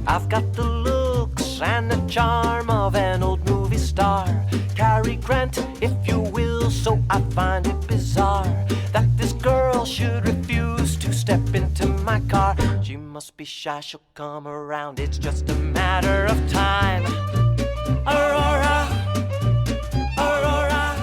I've got the looks and the charm of an old movie star. Cary Grant, if you will, so I find it bizarre that this girl should refuse to step into my car. She must be shy, she'll come around, it's just a matter of time. Aurora, Aurora.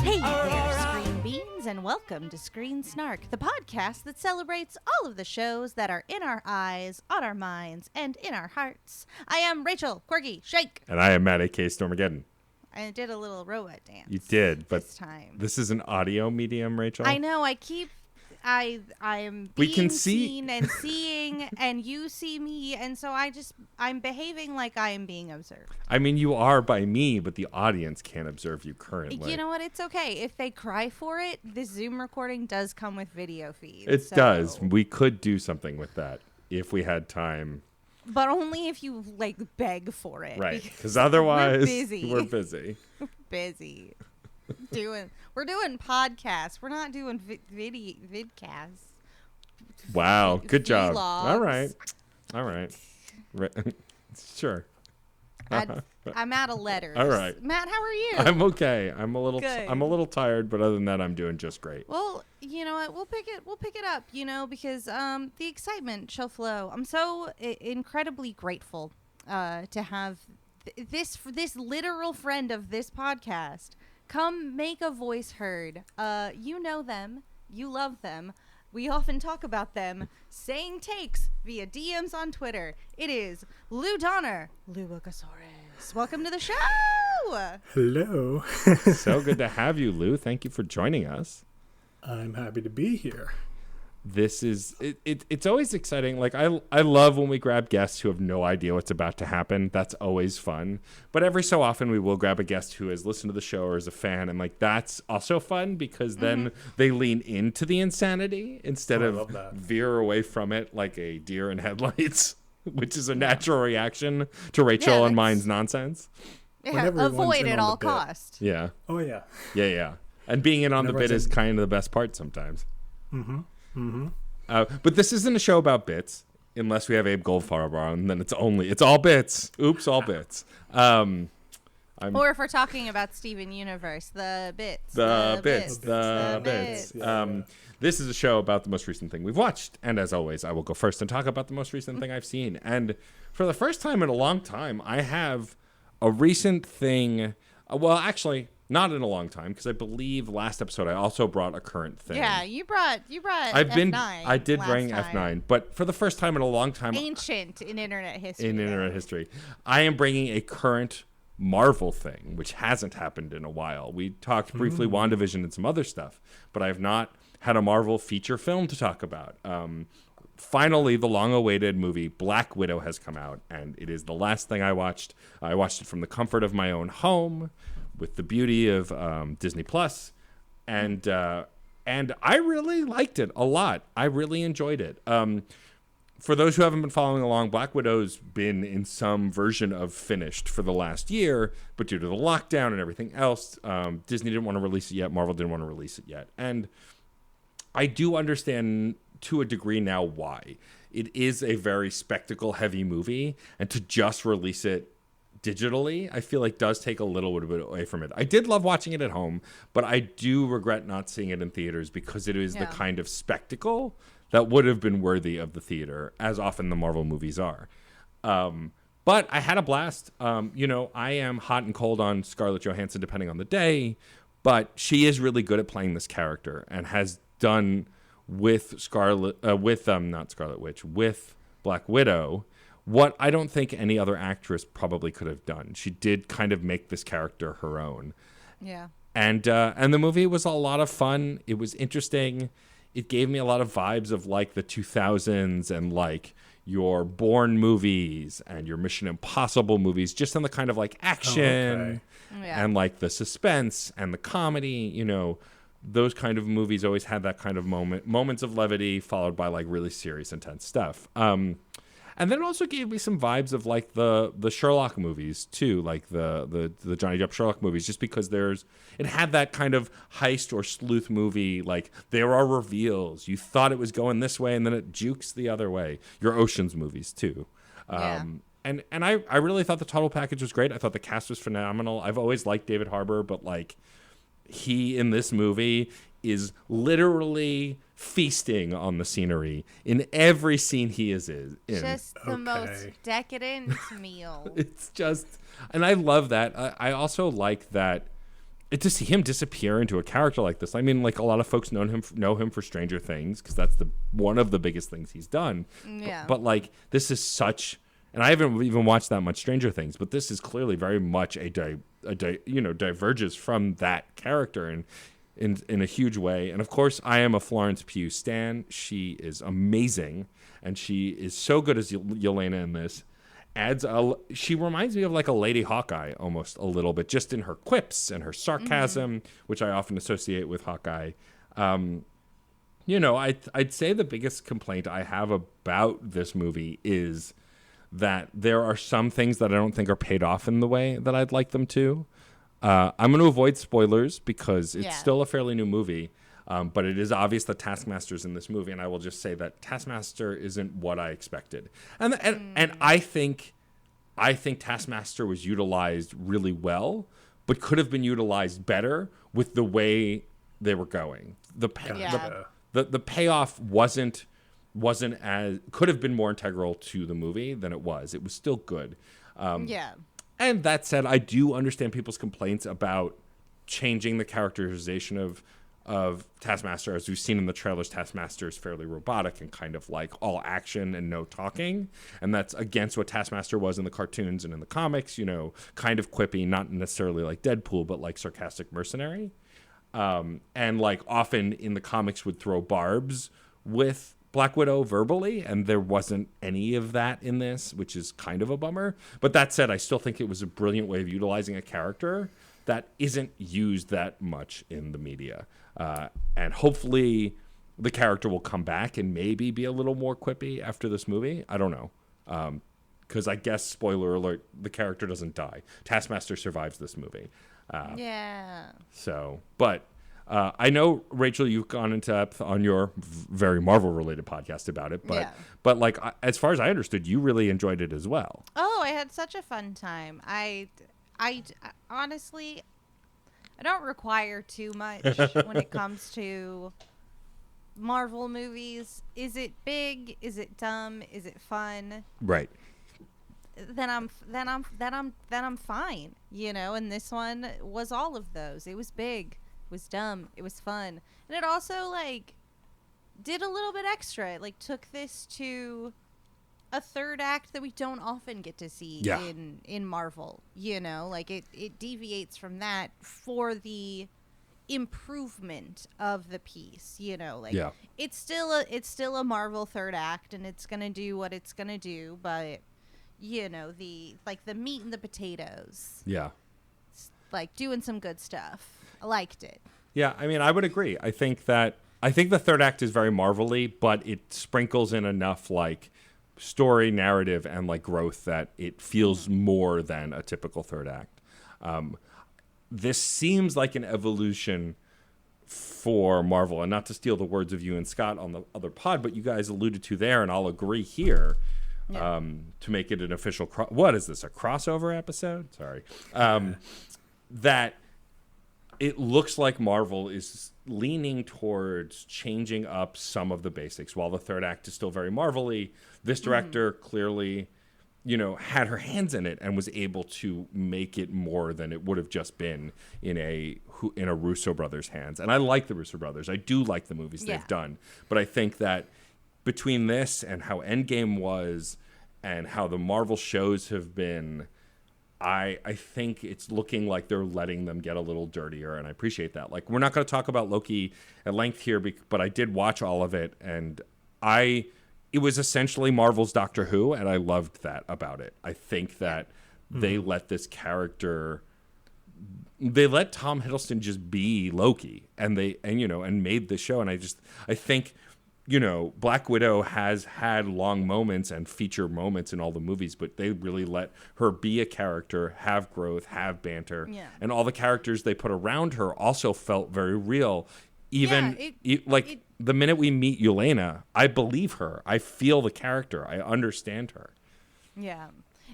Hey there, Screen Beans, and welcome to Screen Snark, the podcast that celebrates all of the shows that are in our eyes, on our minds, and in our hearts. I am Rachel Corgi Shake. And I am Matt, a.k.a. Stormageddon. I did a little robot dance. You did, but this time. This is an audio medium, Rachel. I know. I am We being can see- seen and seeing, and you see me, and so I'm behaving like I am being observed. I mean, you are by me, but the audience can't observe you currently. You know what? It's okay. If they cry for it, this Zoom recording does come with video feed. It does. We could do something with that if we had time. But only if you, beg for it. Right. Because otherwise, we're busy. busy. We're doing podcasts. We're not doing vidcasts. Wow. Good job. Vlogs. All right. Sure. I'm out of letters. All right. Matt, how are you? I'm okay. I'm a Good. little tired, but other than that, I'm doing just great. Well, you know what? We'll pick it up, because the excitement shall flow. I'm so incredibly grateful to have this literal friend of this podcast come make a voice heard. You know them. You love them. We often talk about them saying takes via DMs on Twitter. It is Lou Donner, Lou Bocasaurus. Welcome to the show. Hello. So good to have you, Lou. Thank you for joining us. I'm happy to be here. This is it's always exciting. I love when we grab guests who have no idea what's about to happen. That's always fun. But every so often we will grab a guest who has listened to the show or is a fan, and that's also fun because then they lean into the insanity instead of veer away from it like a deer in headlights, which is a natural reaction to Rachel and mine's nonsense. Yeah, avoid at all costs. Yeah. Oh yeah. Yeah. And being in on the bit is kind of the best part sometimes. But this isn't a show about bits, unless we have Abe Goldfarb on. Then it's all bits. Oops, all bits. Or if we're talking about Steven Universe, the bits. The bits. Yeah. This is a show about the most recent thing we've watched, and as always, I will go first and talk about the most recent thing I've seen. And for the first time in a long time, I have a recent thing. Well, actually, not in a long time, because I believe last episode I also brought a current thing. Yeah, you brought F9. F9. I did bring time. F9, but for the first time in a long time, Ancient in internet history. I am bringing a current Marvel thing, which hasn't happened in a while. We talked briefly WandaVision and some other stuff, but I have not had a Marvel feature film to talk about. Finally, the long-awaited movie Black Widow has come out, and it is the last thing I watched. I watched it from the comfort of my own home, with the beauty of Disney Plus, and I really liked it a lot. I really enjoyed it. For those who haven't been following along, Black Widow's been in some version of finished for the last year, but due to the lockdown and everything else, Disney didn't want to release it yet. Marvel didn't want to release it yet, and I do understand to a degree now why. It is a very spectacle-heavy movie, and to just release it digitally, I feel like does take a little bit away from it. I did love watching it at home, but I do regret not seeing it in theaters because it is the kind of spectacle that would have been worthy of the theater, as often the Marvel movies are. But I had a blast. I am hot and cold on Scarlett Johansson depending on the day, but she is really good at playing this character and has done with with Black Widow what I don't think any other actress probably could have done. She did kind of make this character her own. Yeah. And the movie was a lot of fun. It was interesting. It gave me a lot of vibes of the 2000s and your Bourne movies and your Mission Impossible movies, just in the kind of action and the suspense and the comedy, those kind of movies always had that kind of moments of levity followed by really serious, intense stuff. And then it also gave me some vibes of the Sherlock movies too, the Johnny Depp Sherlock movies, just because it had that kind of heist or sleuth movie. There are reveals. You thought it was going this way, and then it jukes the other way. Your Ocean's movies too. Yeah. And I really thought the total package was great. I thought the cast was phenomenal. I've always liked David Harbour, but like he in this movie is literally feasting on the scenery in every scene he is in. Just the most decadent meal. It's just, and I love that. I also like that to see him disappear into a character like this. I mean, like a lot of folks know him for Stranger Things because that's one of the biggest things he's done. Yeah. But like this is such, and I haven't even watched that much Stranger Things, but this is clearly very much diverges from that character and in a huge way. And of course, I am a Florence Pugh stan. She is amazing, and she is so good as Yelena in this. She reminds me of like a Lady Hawkeye almost a little bit, just in her quips and her sarcasm, which I often associate with Hawkeye. I'd say the biggest complaint I have about this movie is that there are some things that I don't think are paid off in the way that I'd like them to. I'm going to avoid spoilers because it's still a fairly new movie. But it is obvious that Taskmaster's in this movie, and I will just say that Taskmaster isn't what I expected. And I think Taskmaster was utilized really well, but could have been utilized better with the way they were going. The payoff wasn't as could have been more integral to the movie than it was. It was still good. And that said, I do understand people's complaints about changing the characterization of Taskmaster. As we've seen in the trailers, Taskmaster is fairly robotic and kind of like all action and no talking. And that's against what Taskmaster was in the cartoons and in the comics, kind of quippy, not necessarily like Deadpool, but like sarcastic mercenary. And like often in the comics would throw barbs with Black Widow verbally, and there wasn't any of that in this, which is kind of a bummer. But that said, I still think it was a brilliant way of utilizing a character that isn't used that much in the media. And hopefully the character will come back and maybe be a little more quippy after this movie. I don't know. Because I guess, spoiler alert, the character doesn't die. Taskmaster survives this movie. So, but I know, Rachel, you've gone into depth on your very Marvel-related podcast about it. But like, as far as I understood, you really enjoyed it as well. Oh, I had such a fun time. I honestly, I don't require too much when it comes to Marvel movies. Is it big? Is it dumb? Is it fun? Right. Then I'm fine, and this one was all of those. It was big, it was dumb, it was fun. And it also like did a little bit extra. It like took this to a third act that we don't often get to see in Marvel. Like it deviates from that for the improvement of the piece. It's still a Marvel third act, and it's gonna do what it's gonna do, but the meat and the potatoes. Yeah. Like doing some good stuff. I liked it. Yeah, I mean, I would agree. I think the third act is very Marvel-y, but it sprinkles in enough like story, narrative, and like growth that it feels more than a typical third act. This seems like an evolution for Marvel, and not to steal the words of you and Scott on the other pod, but you guys alluded to there, and I'll agree here. To make it an official what is this, a crossover episode? Sorry. That it looks like Marvel is leaning towards changing up some of the basics. While the third act is still very Marvel-y, this director clearly, had her hands in it and was able to make it more than it would have just been in a Russo brothers' hands. And I like the Russo brothers. I do like the movies they've done. But I think that between this and how Endgame was and how the Marvel shows have been, I think it's looking like they're letting them get a little dirtier, and I appreciate that. Like, we're not going to talk about Loki at length here, but I did watch all of it, and it was essentially Marvel's Doctor Who, and I loved that about it. I think that they let this character, they let Tom Hiddleston just be Loki, and made the show, and I think Black Widow has had long moments and feature moments in all the movies, but they really let her be a character, have growth, have banter. Yeah. And all the characters they put around her also felt very real. Even the minute we meet Yelena, I believe her. I feel the character. I understand her. Yeah.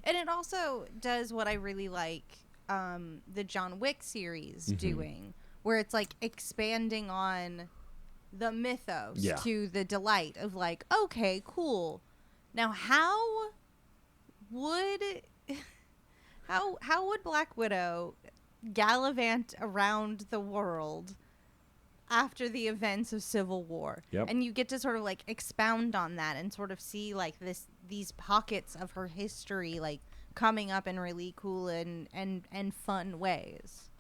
And it also does what I really like the John Wick series doing, where it's like expanding on the mythos Yeah. to the delight of like, okay, cool. Now how would how would Black Widow gallivant around the world after the events of Civil War? Yep. And you get to sort of like expound on that and sort of see like these pockets of her history like coming up in really cool and fun ways.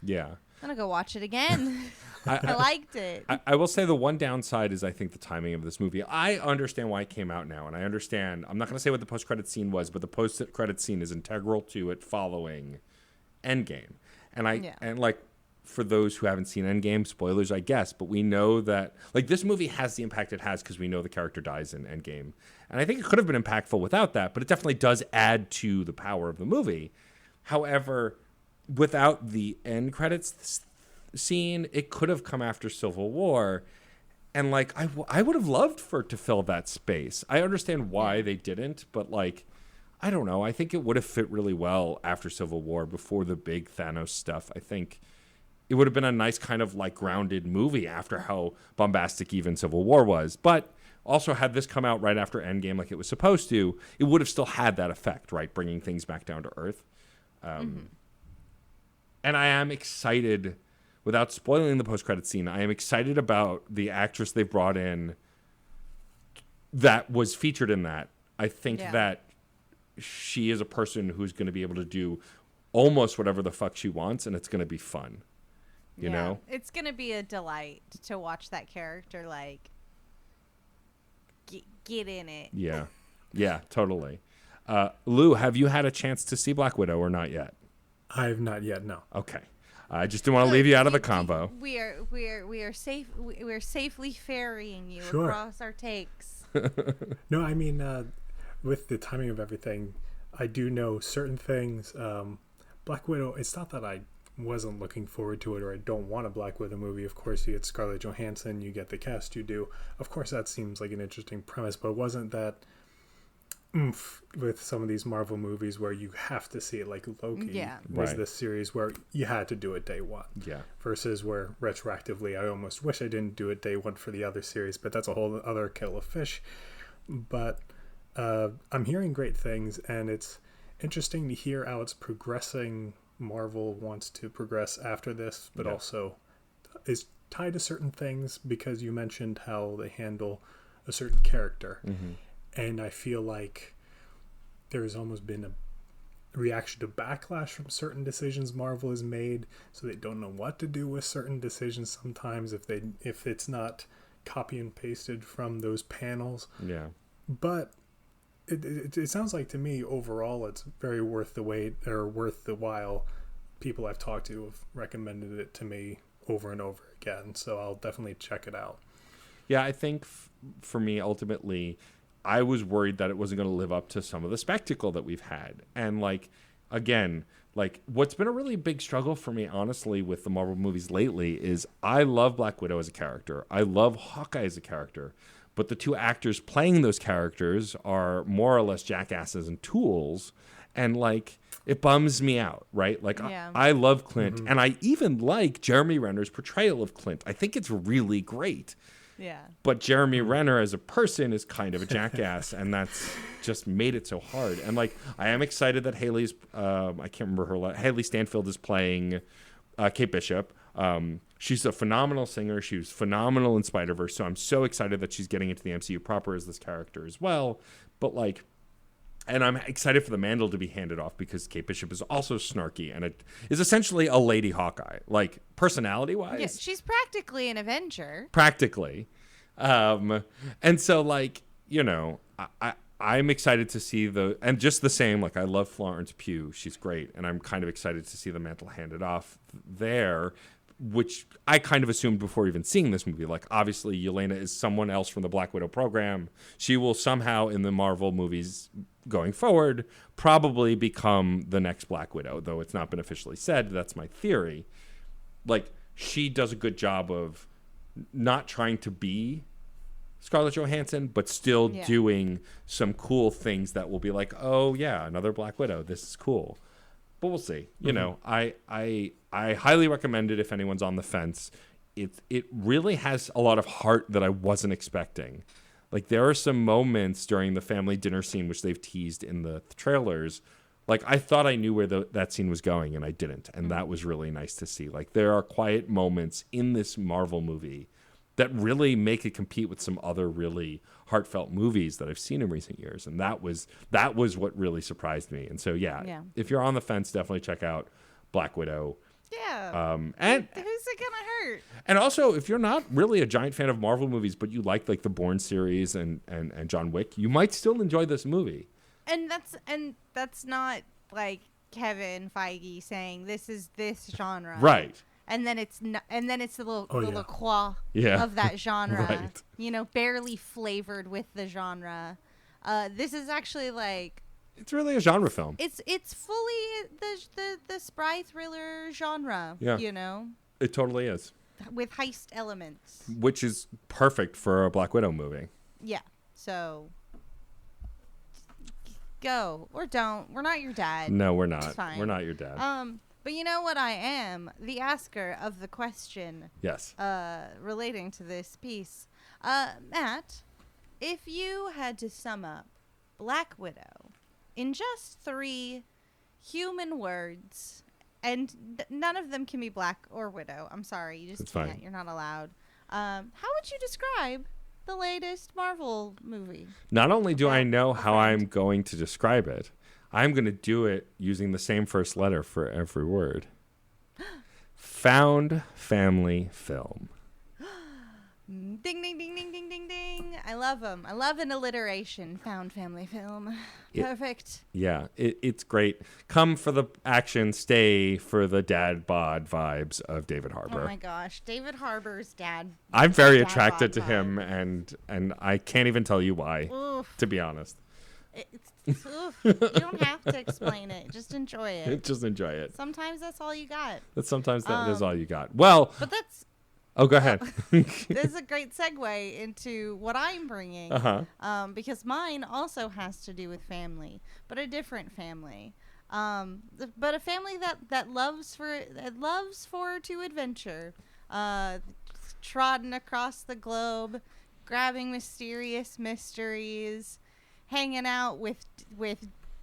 Yeah. I'm gonna go watch it again. I- I liked it. I will say the one downside is I think the timing of this movie. I understand why it came out now, and I understand. I'm not going to say what the post-credit scene was, but the post-credit scene is integral to it following Endgame. And like for those who haven't seen Endgame, spoilers, I guess, but we know that like this movie has the impact it has because we know the character dies in Endgame, and I think it could have been impactful without that, but it definitely does add to the power of the movie. However, without the end credits scene, it could have come after Civil War, and like I would have loved for it to fill that space. I understand why they didn't, but like I don't know, I think it would have fit really well after Civil War, before the big Thanos stuff. I think it would have been a nice kind of like grounded movie after how bombastic even Civil War was. But also, had this come out right after Endgame like it was supposed to, it would have still had that effect, right? Bringing things back down to earth. And I am excited, without spoiling the post-credit scene, I am excited about the actress they've brought in that was featured in that. I think that she is a person who's going to be able to do almost whatever the fuck she wants, and it's going to be fun. You know? It's going to be a delight to watch that character, like, get in it. Yeah. Yeah, totally. Lou, have you had a chance to see Black Widow or not yet? I have not yet, no. Okay. I just didn't want to leave you out of the convo. We are safe. We're safely ferrying you Sure. across our takes. No, I mean, with the timing of everything, I do know certain things. Black Widow, it's not that I wasn't looking forward to it or I don't want a Black Widow movie. Of course, you get Scarlett Johansson, you get the cast you do. Of course, that seems like an interesting premise, but it wasn't that oomph with some of these Marvel movies where you have to see it, like Loki was Right. this series where you had to do it day one. Yeah. Versus where retroactively, I almost wish I didn't do it day one for the other series, but that's a whole other kettle of fish. But I'm hearing great things, and it's interesting to hear how it's progressing. Marvel wants to progress after this, but also is tied to certain things because you mentioned how they handle a certain character. And I feel like there's almost been a reaction to backlash from certain decisions Marvel has made, so they don't know what to do with certain decisions sometimes if it's not copy and pasted from those panels. Yeah. But it sounds like to me overall it's very worth the wait or worth the while. People I've talked to have recommended it to me over and over again, so I'll definitely check it out. Yeah, I think for me, ultimately, I was worried that it wasn't going to live up to some of the spectacle that we've had. And like, again, like what's been a really big struggle for me, honestly, with the Marvel movies lately is I love Black Widow as a character. I love Hawkeye as a character. But the two actors playing those characters are more or less jackasses and tools. And like, it bums me out, right? Like, I love Clint. And I even like Jeremy Renner's portrayal of Clint. I think it's really great. Yeah. But Jeremy Renner as a person is kind of a jackass, and that's just made it so hard. And like, I am excited that Haley's, I can't remember her, Haley Stanfield is playing Kate Bishop. She's a phenomenal singer. She was phenomenal in Spider-Verse. So I'm so excited that she's getting into the MCU proper as this character as well. But like, and I'm excited for the mantle to be handed off because Kate Bishop is also snarky and it is essentially a Lady Hawkeye, like personality-wise. Yeah, she's practically an Avenger. Practically. And so, like, you know, I'm excited to see and just the same, like, I love Florence Pugh. She's great. And I'm kind of excited to see the mantle handed off there, which I kind of assumed before even seeing this movie. Like, obviously, Yelena is someone else from the Black Widow program. She will somehow, in the Marvel movies going forward, probably become the next Black Widow, though it's not been officially said. That's my theory. Like, she does a good job of not trying to be Scarlett Johansson, but still Yeah. doing some cool things that will be like, oh yeah, another Black Widow. This is cool. But we'll see. You know, I highly recommend it if anyone's on the fence. It really has a lot of heart that I wasn't expecting. Like, there are some moments during the family dinner scene, which they've teased in the trailers. Like, I thought I knew where that scene was going, and I didn't. And that was really nice to see. Like, there are quiet moments in this Marvel movie that really make it compete with some other really heartfelt movies that I've seen in recent years. And that was what really surprised me. And so, yeah. If you're on the fence, definitely check out Black Widow. Yeah. And Who's it gonna hurt? and also, if you're not really a giant fan of Marvel movies, but you like the Bourne series and John Wick, you might still enjoy this movie. And that's not like Kevin Feige saying this is this genre, Right. And then it's the little Oh, the yeah. liqueur Yeah. of that genre, Right. you know, barely flavored with the genre. This is actually like It's really a genre film. it's fully the spry thriller genre, Yeah. you know, It totally is, with heist elements. which is perfect for a Black Widow movie. Yeah. So go or don't. We're not your dad. No, we're not. It's fine. We're not your dad. But you know what I am? The asker of the question Yes. relating to this piece. Matt, if you had to sum up Black Widow in just 3 human words, and none of them can be black or widow. I'm sorry, you just It's can't. fine. You're not allowed. How would you describe the latest Marvel movie? Not only do I Okay, know a how friend. I'm going to describe it, I'm going to do it using the same first letter for every word. Found family film. Ding, ding, ding, ding, ding, ding, ding. I love them. I love an alliteration. Found family film. It- Perfect. Yeah, it's great. Come for the action, stay for the dad bod vibes of David Oh Harbour. my gosh. David Harbour's dad. I'm very dad attracted bod to vibe. him, and I can't even tell you why, Oof. to be honest. Oof. You don't have to explain it. Just enjoy it. Just enjoy it. Sometimes that's all you got. But sometimes that is all you got. Well, But that's oh, go ahead. this is a great segue into what I'm bringing. Uh-huh. Because mine also has to do with family, but a different family. But a family that loves for to adventure, trodden across the globe, grabbing mysterious mysteries, hanging out with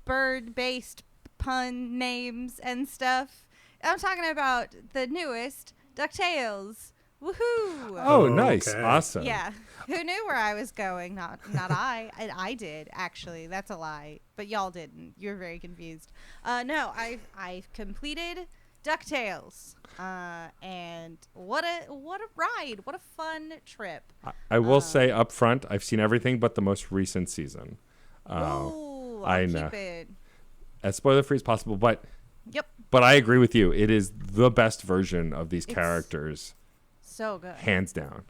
bird-based pun names and stuff. I'm talking about the newest DuckTales. Woohoo! Oh, nice. Okay. Awesome. Yeah. Who knew where I was going? Not I. I did, actually. That's a lie. But y'all didn't. You're very confused. No, I've completed DuckTales. And what a ride. What a fun trip. I will say up front, I've seen everything but the most recent season. Ooh, I I'll know. keep it. As spoiler free as possible, but Yep. I agree with you. It is the best version of these It's- characters, So good. hands down.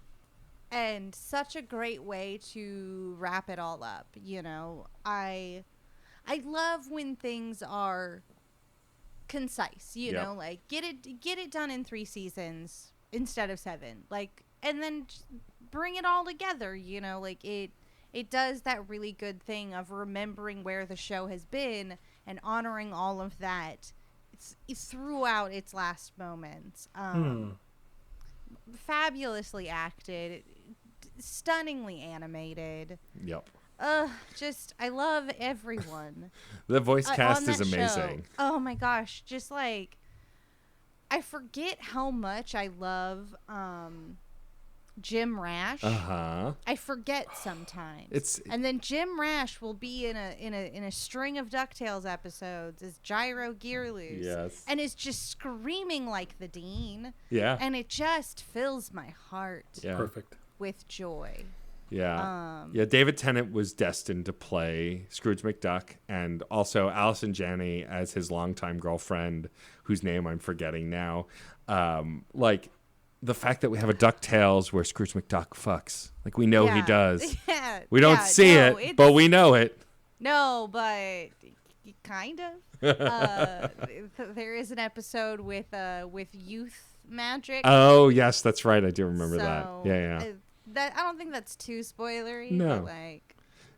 And such a great way to wrap it all up. You know, I love when things are concise, you Yep. know, like get it done in 3 seasons instead of 7. Like, and then just bring it all together, you know, like it does that really good thing of remembering where the show has been and honoring all of that throughout its last moments. Fabulously acted, stunningly animated. Yep. Just I love everyone. The voice on cast is that show. amazing. Oh my gosh, just like I forget how much I love Jim Rash. Uh-huh. I forget sometimes. It's- and then Jim Rash will be in a string of DuckTales episodes as Gyro Gearloose. Yes. And is just screaming like the Dean. Yeah. And it just fills my heart Yeah. Perfect. with joy. Yeah. Yeah, David Tennant was destined to play Scrooge McDuck, and also Allison Janney as his longtime girlfriend, whose name I'm forgetting now. Like, the fact that we have a DuckTales where Scrooge McDuck fucks. Like, we know he Yeah. does. Yeah. We don't yeah, see no, it, but we know it. No, but kind of. There is an episode with youth magic. Oh, yes, that's right. I do remember that. So, Yeah, yeah. that I don't think that's too spoilery. No. But like,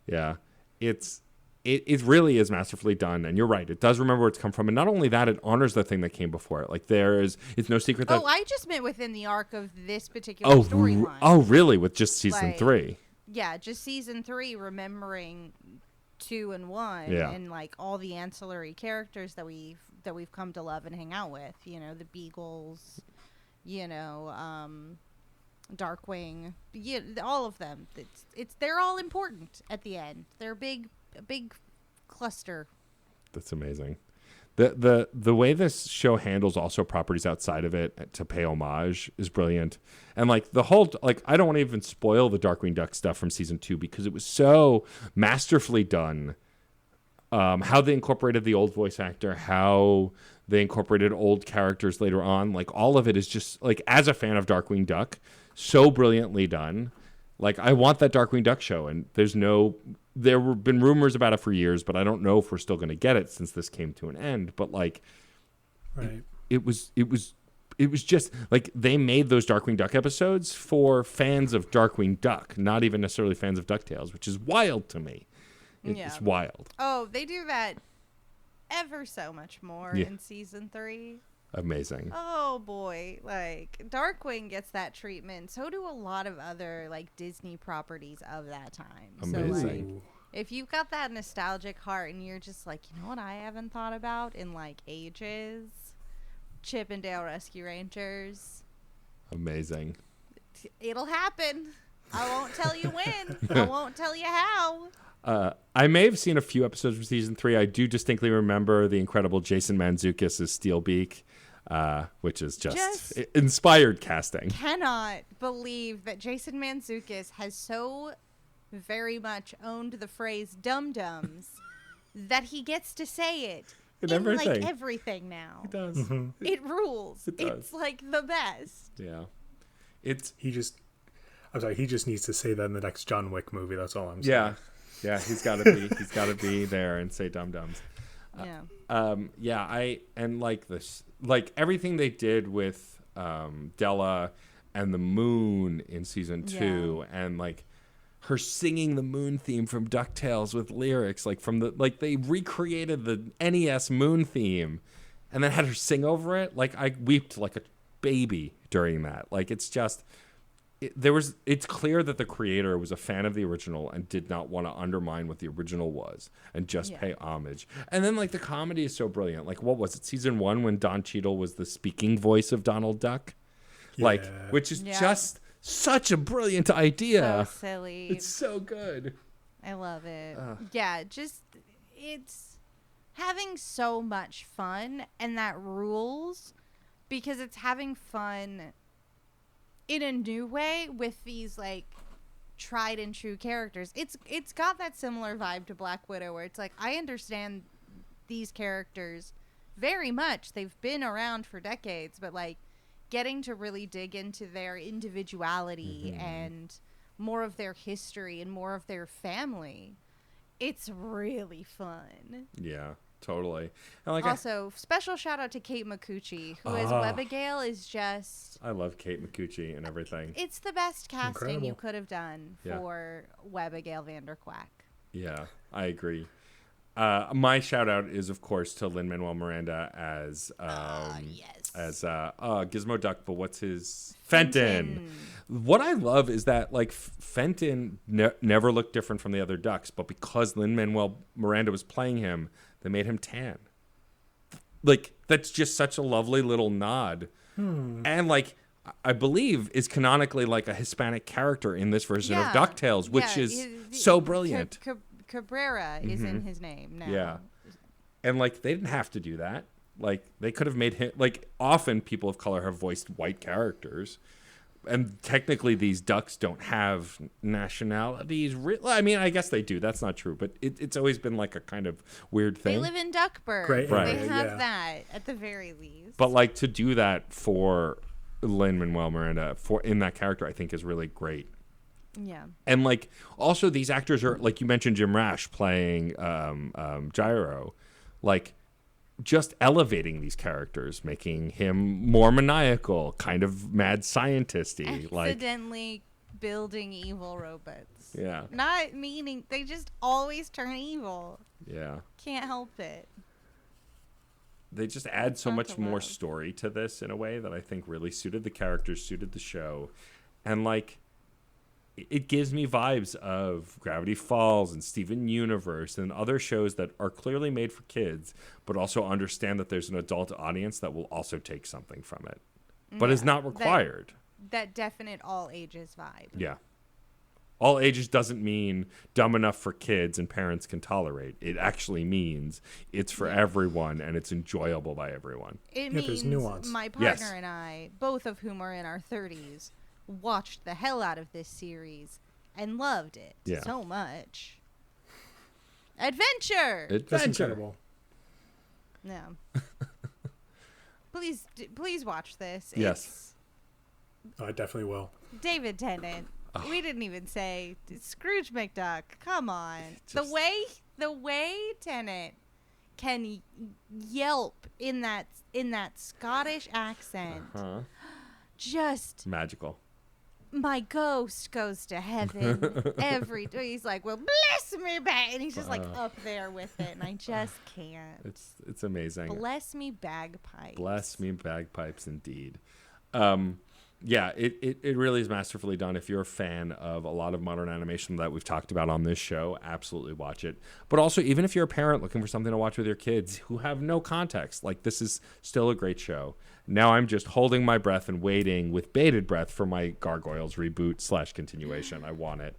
Yeah, it really is masterfully done, and you're right. It does remember where it's come from, and not only that, it honors the thing that came before it. Like it's no secret that. oh, I just meant within the arc of this particular storyline. Oh, really? With just season Like, 3? Yeah, just season 3, remembering 2 and 1, Yeah. and like all the ancillary characters that we've come to love and hang out with. You know, the Beagles. You know, Darkwing. Yeah, all of them. They're all important at the end. They're a big cluster. That's amazing. The way this show handles also properties outside of it to pay homage is brilliant. And like the whole, like, I don't want to even spoil the Darkwing Duck stuff from season 2 because it was so masterfully done. How they incorporated the old voice actor, how they incorporated old characters later on, like all of it is just like, as a fan of Darkwing Duck, so brilliantly done. Like, I want that Darkwing Duck show, and there have been rumors about it for years, but I don't know if we're still going to get it since this came to an end. But like, Right. it was just like they made those Darkwing Duck episodes for fans of Darkwing Duck, not even necessarily fans of DuckTales, which is wild to me. It's Yeah. wild. Oh, they do that ever so much more Yeah. in season 3. Amazing. Oh boy, like Darkwing gets that treatment. So do a lot of other like Disney properties of that time. Amazing. So like, Ooh. if you've got that nostalgic heart and you're just like, you know what I haven't thought about in like ages? Chip and Dale Rescue Rangers. Amazing. It'll happen. I won't tell you when. I won't tell you how. I may have seen a few episodes from season 3. I do distinctly remember the incredible Jason Mantzoukas as Steelbeak, which is just inspired casting. Cannot believe that Jason Mantzoukas has so very much owned the phrase dum-dums that he gets to say it In in like everything. everything now. It does. It rules. It does. It's like the best. Yeah. It's He just needs to say that in the next John Wick movie. That's all I'm saying. yeah. He's got to be there and say dum dums. Yeah. And like this, like everything they did with Della and the moon in season 2, and like her singing the moon theme from DuckTales with lyrics, like they recreated the NES moon theme and then had her sing over it. Like, I wept like a baby during that. Like, it's just, it's clear that the creator was a fan of the original and did not want to undermine what the original was and just pay homage. And then like the comedy is so brilliant. Like, what was it, season 1 when Don Cheadle was the speaking voice of Donald Duck? Like, Yeah. which is just such a brilliant idea. So silly. It's so good. I love it. Yeah, just it's having so much fun, and that rules because it's having fun in a new way with these like tried and true characters. It's got that similar vibe to Black Widow where it's like, I understand these characters very much. They've been around for decades, but like getting to really dig into their individuality and more of their history and more of their family, it's really fun. Yeah, totally. And like, Also, special shout out to Kate Micucci, who as Webigail is just... I love Kate Micucci and everything. It's the best casting you Incredible. could have done Yeah. for Webigail Vanderquack. Yeah, I agree. My shout out is, of course, to Lin-Manuel Miranda as Yes. Gizmo Duck, but what's his Fenton. What I love is that like Fenton never looked different from the other ducks, but because Lin-Manuel Miranda was playing him, they made him tan. Like, that's just such a lovely little nod. And like, I believe is canonically like a Hispanic character in this version of DuckTales, which is so brilliant. Cabrera is in his name now. Yeah. And like, they didn't have to do that. Like, they could have made him, like, often people of color have voiced white characters. And technically these ducks don't have nationalities. I mean, I guess they do. That's not true. But it's always been like a kind of weird thing. They live in Duckburg. Great They area, have yeah. that at the very least. But like, to do that for Lin-Manuel Miranda in that character, I think is really great. Yeah. And like, also these actors are, like you mentioned, Jim Rash playing Gyro, like just elevating these characters, making him more maniacal, kind of mad scientist-y. Like, Accidentally building evil robots. Yeah. Not meaning they just always turn evil. Yeah. Can't help it. They just add so Not much more allowed. story to this in a way that I think really suited the characters, suited the show. And like it gives me vibes of Gravity Falls and Steven Universe and other shows that are clearly made for kids, but also understand that there's an adult audience that will also take something from it, but is not required. That definite all ages vibe. Yeah. All ages doesn't mean dumb enough for kids and parents can tolerate. It actually means it's for everyone and it's enjoyable by everyone. It Yeah, there's means nuance. my partner Yes. and I, both of whom are in our 30s, watched the hell out of this series and loved it Yeah. so much. Adventure. That's Adventure. incredible. No. Please watch this. Yes. Oh, I definitely will. It's David Tennant. We didn't even say Scrooge McDuck. Come on. Just- The way Tennant can yelp in that Scottish accent. Huh? Just Magical. my ghost goes to heaven every day. He's like, well, bless me back, and he's just like up there with it, and I just can't. It's amazing. Bless me bagpipes. Bless me bagpipes indeed. Yeah, it really is masterfully done. If you're a fan of a lot of modern animation that we've talked about on this show, absolutely watch it. But also, even if you're a parent looking for something to watch with your kids who have no context, like this is still a great show. Now I'm just holding my breath and waiting with bated breath for my Gargoyles reboot / continuation. I want it.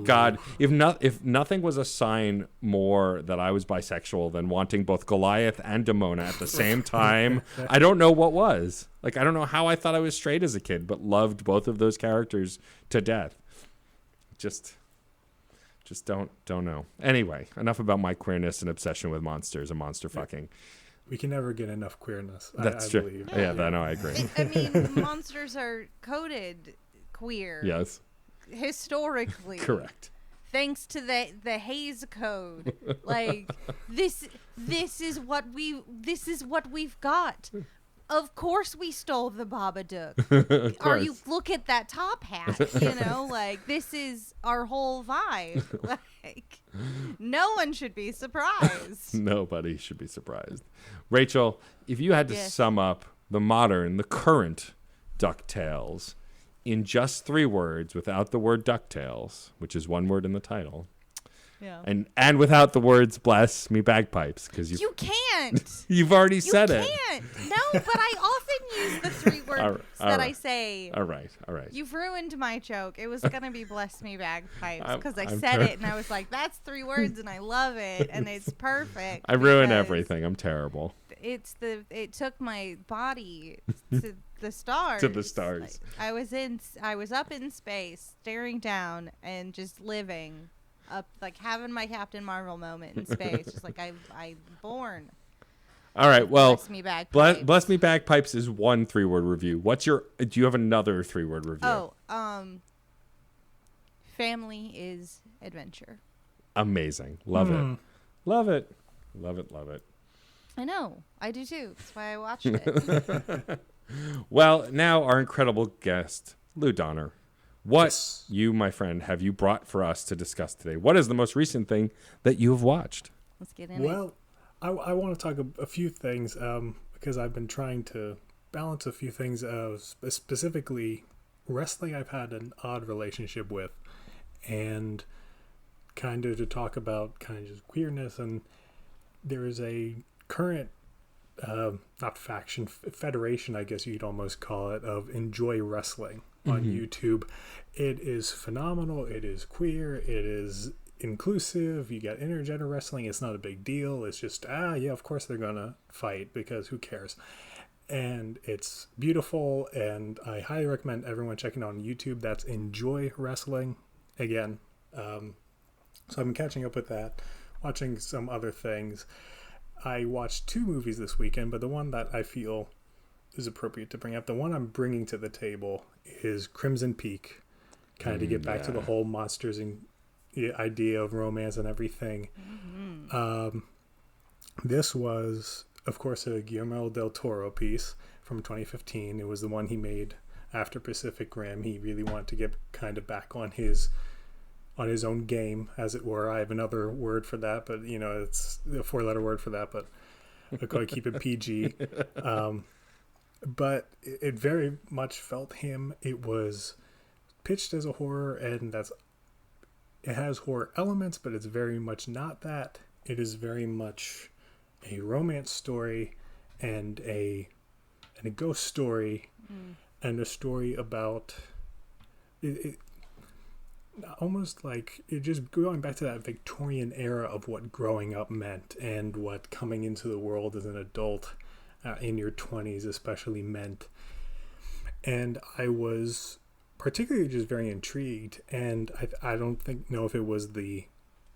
God, if nothing was a sign more that I was bisexual than wanting both Goliath and Demona at the same time, I don't know what was. Like, I don't know how I thought I was straight as a kid, but loved both of those characters to death. Just don't know. Anyway, enough about my queerness and obsession with monsters and monster fucking. We can never get enough queerness. That's I true. believe. Yeah, I agree. I mean, monsters are coded queer. Yes, Historically. correct. Thanks to the Hays Code. Like this is what we've got. Of course we stole the Babadook. Are you look at that top hat, like this is our whole vibe. Like no one should be surprised. Nobody should be surprised. Rachel, if you had to Yes. sum up the current DuckTales in just 3 words without the word DuckTales, which is 1 word in the title, Yeah. and without the words bless me bagpipes, because You can't. you've already You said it. can't. No, but I often use the 3 words All that I right. say. All right. You've ruined my joke. It was gonna be "bless me bagpipes" I'm- because I I'm said ter- it and I was like, "That's 3 words," and I love it, and it's perfect. I ruin because everything. I'm terrible. It took my body to the stars. To the stars. Like, I was up in space, staring down and just living up, like having my Captain Marvel moment in space, just like I'm born. All right. Well, Bless me bagpipes. bless me bagpipes is 1 3-word review. Do you have another 3-word review? Oh, family is adventure. Amazing. Love it. Love it. Love it. Love it. I know. I do too. That's why I watched it. Well, now our incredible guest, Lou Donner. What Yes. you, my friend, have you brought for us to discuss today? What is the most recent thing that you have watched? Let's get in it. Well, I want to talk a few things because I've been trying to balance a few things. Specifically, wrestling I've had an odd relationship with, and kind of to talk about kind of just queerness. And there is a current, not faction, federation, I guess you'd almost call it, of Enjoy Wrestling on YouTube. It is phenomenal. It is queer. It is inclusive. You got intergender wrestling. It's not a big deal. It's just yeah, of course they're gonna fight because who cares. And it's beautiful, and I highly recommend everyone checking out on YouTube. That's Enjoy Wrestling. Again, so I've been catching up with that, watching some other things. I watched 2 movies this weekend, but the one that I feel is appropriate to bring up, the one I'm bringing to the table, is Crimson Peak, kind of to get back to the whole monsters and the idea of romance and everything. This was, of course, a Guillermo del Toro piece from 2015. It was the one he made after Pacific Rim. He really wanted to get kind of back on his own game, as it were. I have another word for that, but it's a 4-letter word for that, but I gotta keep it PG. But it very much felt him. It was pitched as a horror, and it has horror elements, but it's very much not that. It is very much a romance story and a ghost story, and a story about it almost like it, just going back to that Victorian era of what growing up meant and what coming into the world as an adult in your 20s especially meant. And I was particularly just very intrigued, and I don't know if it was the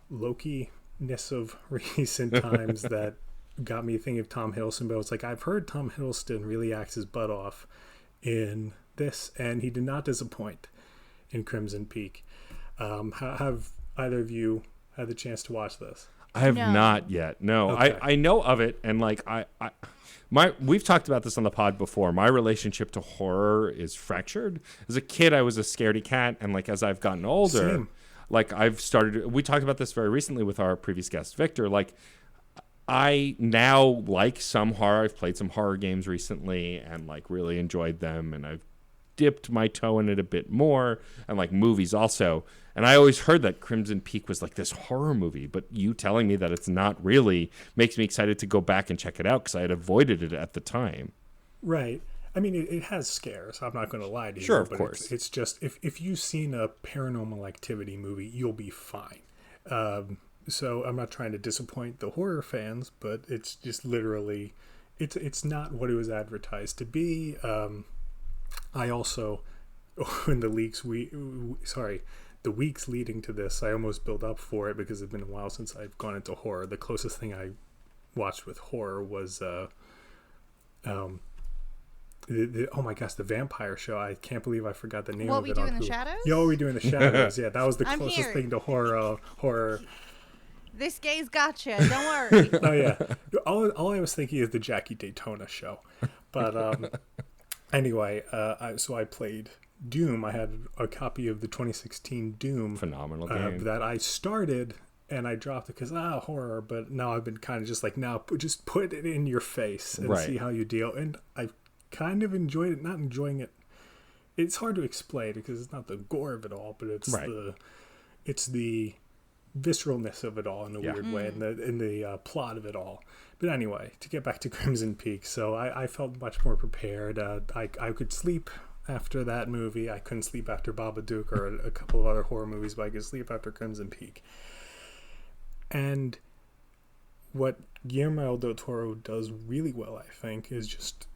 Loki-ness of recent times that got me thinking of Tom Hiddleston, but it's like, I've heard Tom Hiddleston really acts his butt off in this, and he did not disappoint in Crimson Peak. Have either of you had the chance to watch this? I have No. not yet. No, Okay. I know of it, and like we've talked about this on the pod before. My relationship to horror is fractured. As a kid, I was a scaredy cat, and like as I've gotten older, Same. like I've started. We talked about this very recently with our previous guest, Victor. Like I now like some horror. I've played some horror games recently, and like really enjoyed them, and I've dipped my toe in it a bit more, and like movies also. And I always heard that Crimson Peak was like this horror movie, but you telling me that it's not really makes me excited to go back and check it out, because I had avoided it at the time. Right. I mean, it has scares. I'm not going to lie to you. Sure, of but course. It's just, if you've seen a Paranormal Activity movie, you'll be fine. So I'm not trying to disappoint the horror fans, but it's just literally, it's not what it was advertised to be. I also, in the the weeks leading to this, I almost built up for it because it's been a while since I've gone into horror. The closest thing I watched with horror was oh my gosh, the vampire show. I can't believe I forgot the name What of We it. Do on in the Hulu. Shadows? Yeah, What We Do in the Shadows. Yeah, that was the I'm closest here. thing to horror. This gay's gotcha. Don't worry. Oh yeah, all I was thinking is the Jackie Daytona show. But anyway, so I played Doom. I had a copy of the 2016 Doom Phenomenal game. that I started, and I dropped it because horror. But now I've been kind of just like, now just put it in your face and Right. see how you deal. And I kind of enjoyed it. Not enjoying it. It's hard to explain because it's not the gore of it all, but it's Right. the visceralness of it all in a Yeah. weird way, and the plot of it all. But anyway, to get back to Crimson Peak, so I felt much more prepared. I could sleep after that movie. I couldn't sleep after Babadook or a couple of other horror movies, but I could sleep after Crimson Peak. And what Guillermo del Toro does really well, I think, is just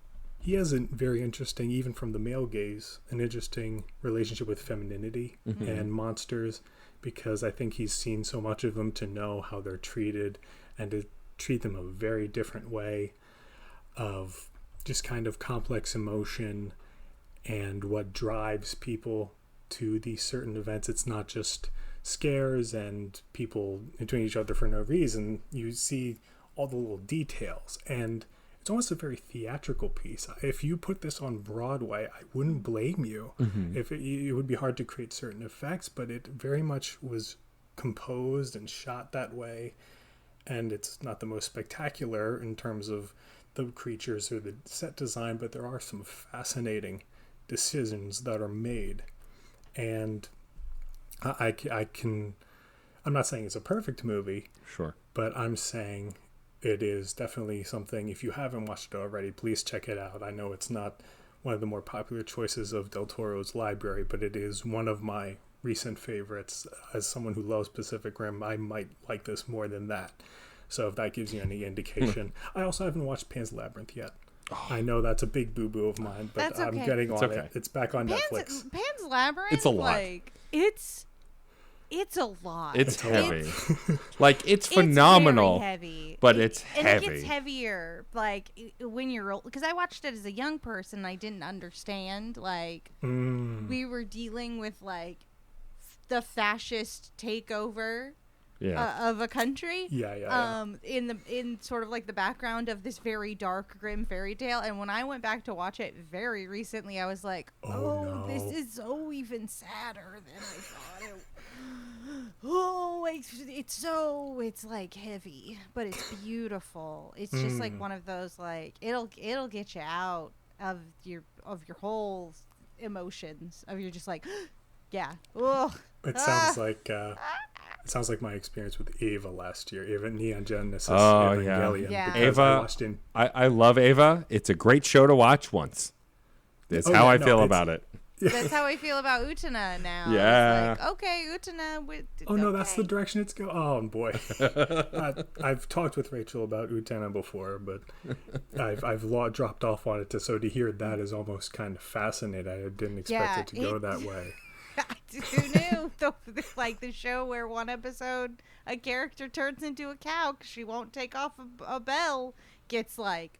he has a very interesting, even from the male gaze, an interesting relationship with femininity and monsters, because I think he's seen so much of them to know how they're treated and to treat them a very different way of just kind of complex emotion and what drives people to these certain events. It's not just scares and people doing each other for no reason. You see all the little details, and it's almost a very theatrical piece. If you put this on Broadway, I wouldn't blame you. If it would be hard to create certain effects, but it very much was composed and shot that way. And it's not the most spectacular in terms of the creatures or the set design, but there are some fascinating decisions that are made. And I'm not saying it's a perfect movie, Sure. but I'm saying it is definitely something. If you haven't watched it already, please check it out. I know it's not one of the more popular choices of Del Toro's library, but it is one of my recent favorites. As someone who loves Pacific Rim, I might like this more than that. So if that gives you any indication. I also haven't watched Pan's Labyrinth yet. I know that's a big boo-boo of mine, but That's I'm okay. getting It's on okay. it. It's back on Netflix. Pan's Labyrinth. It's a lot. Like, it's a lot. It's a lot. heavy. Like it's It's phenomenal. very heavy. but it's and heavy. it gets heavier like when you're old, because I watched it as a young person. I didn't understand, like we were dealing with like the fascist takeover of a country. Yeah. In sort of like the background of this very dark, grim fairy tale. And when I went back to watch it very recently, I was like, Oh, this no. is so even sadder than I thought it. Oh, it's like heavy, but it's beautiful. It's just like one of those, like, it'll get you out of your whole emotions of you're just like, yeah. Ugh. It sounds like my experience with Ava last year. Ava Neon Genesis Oh, Evangelion. yeah. Because Ava, I watched I love Ava. It's a great show to watch once. That's Oh, how yeah, I no, feel it's- about it. That's how I feel about Utena now. Yeah. It's like, okay, Utena. Oh no, that's the direction it's going. Oh boy, I've talked with Rachel about Utena before, but I've dropped off on it. So to hear that is almost kind of fascinating. I didn't expect Yeah, it to go that way. Who knew? Like the show where one episode a character turns into a cow because she won't take off a bell gets like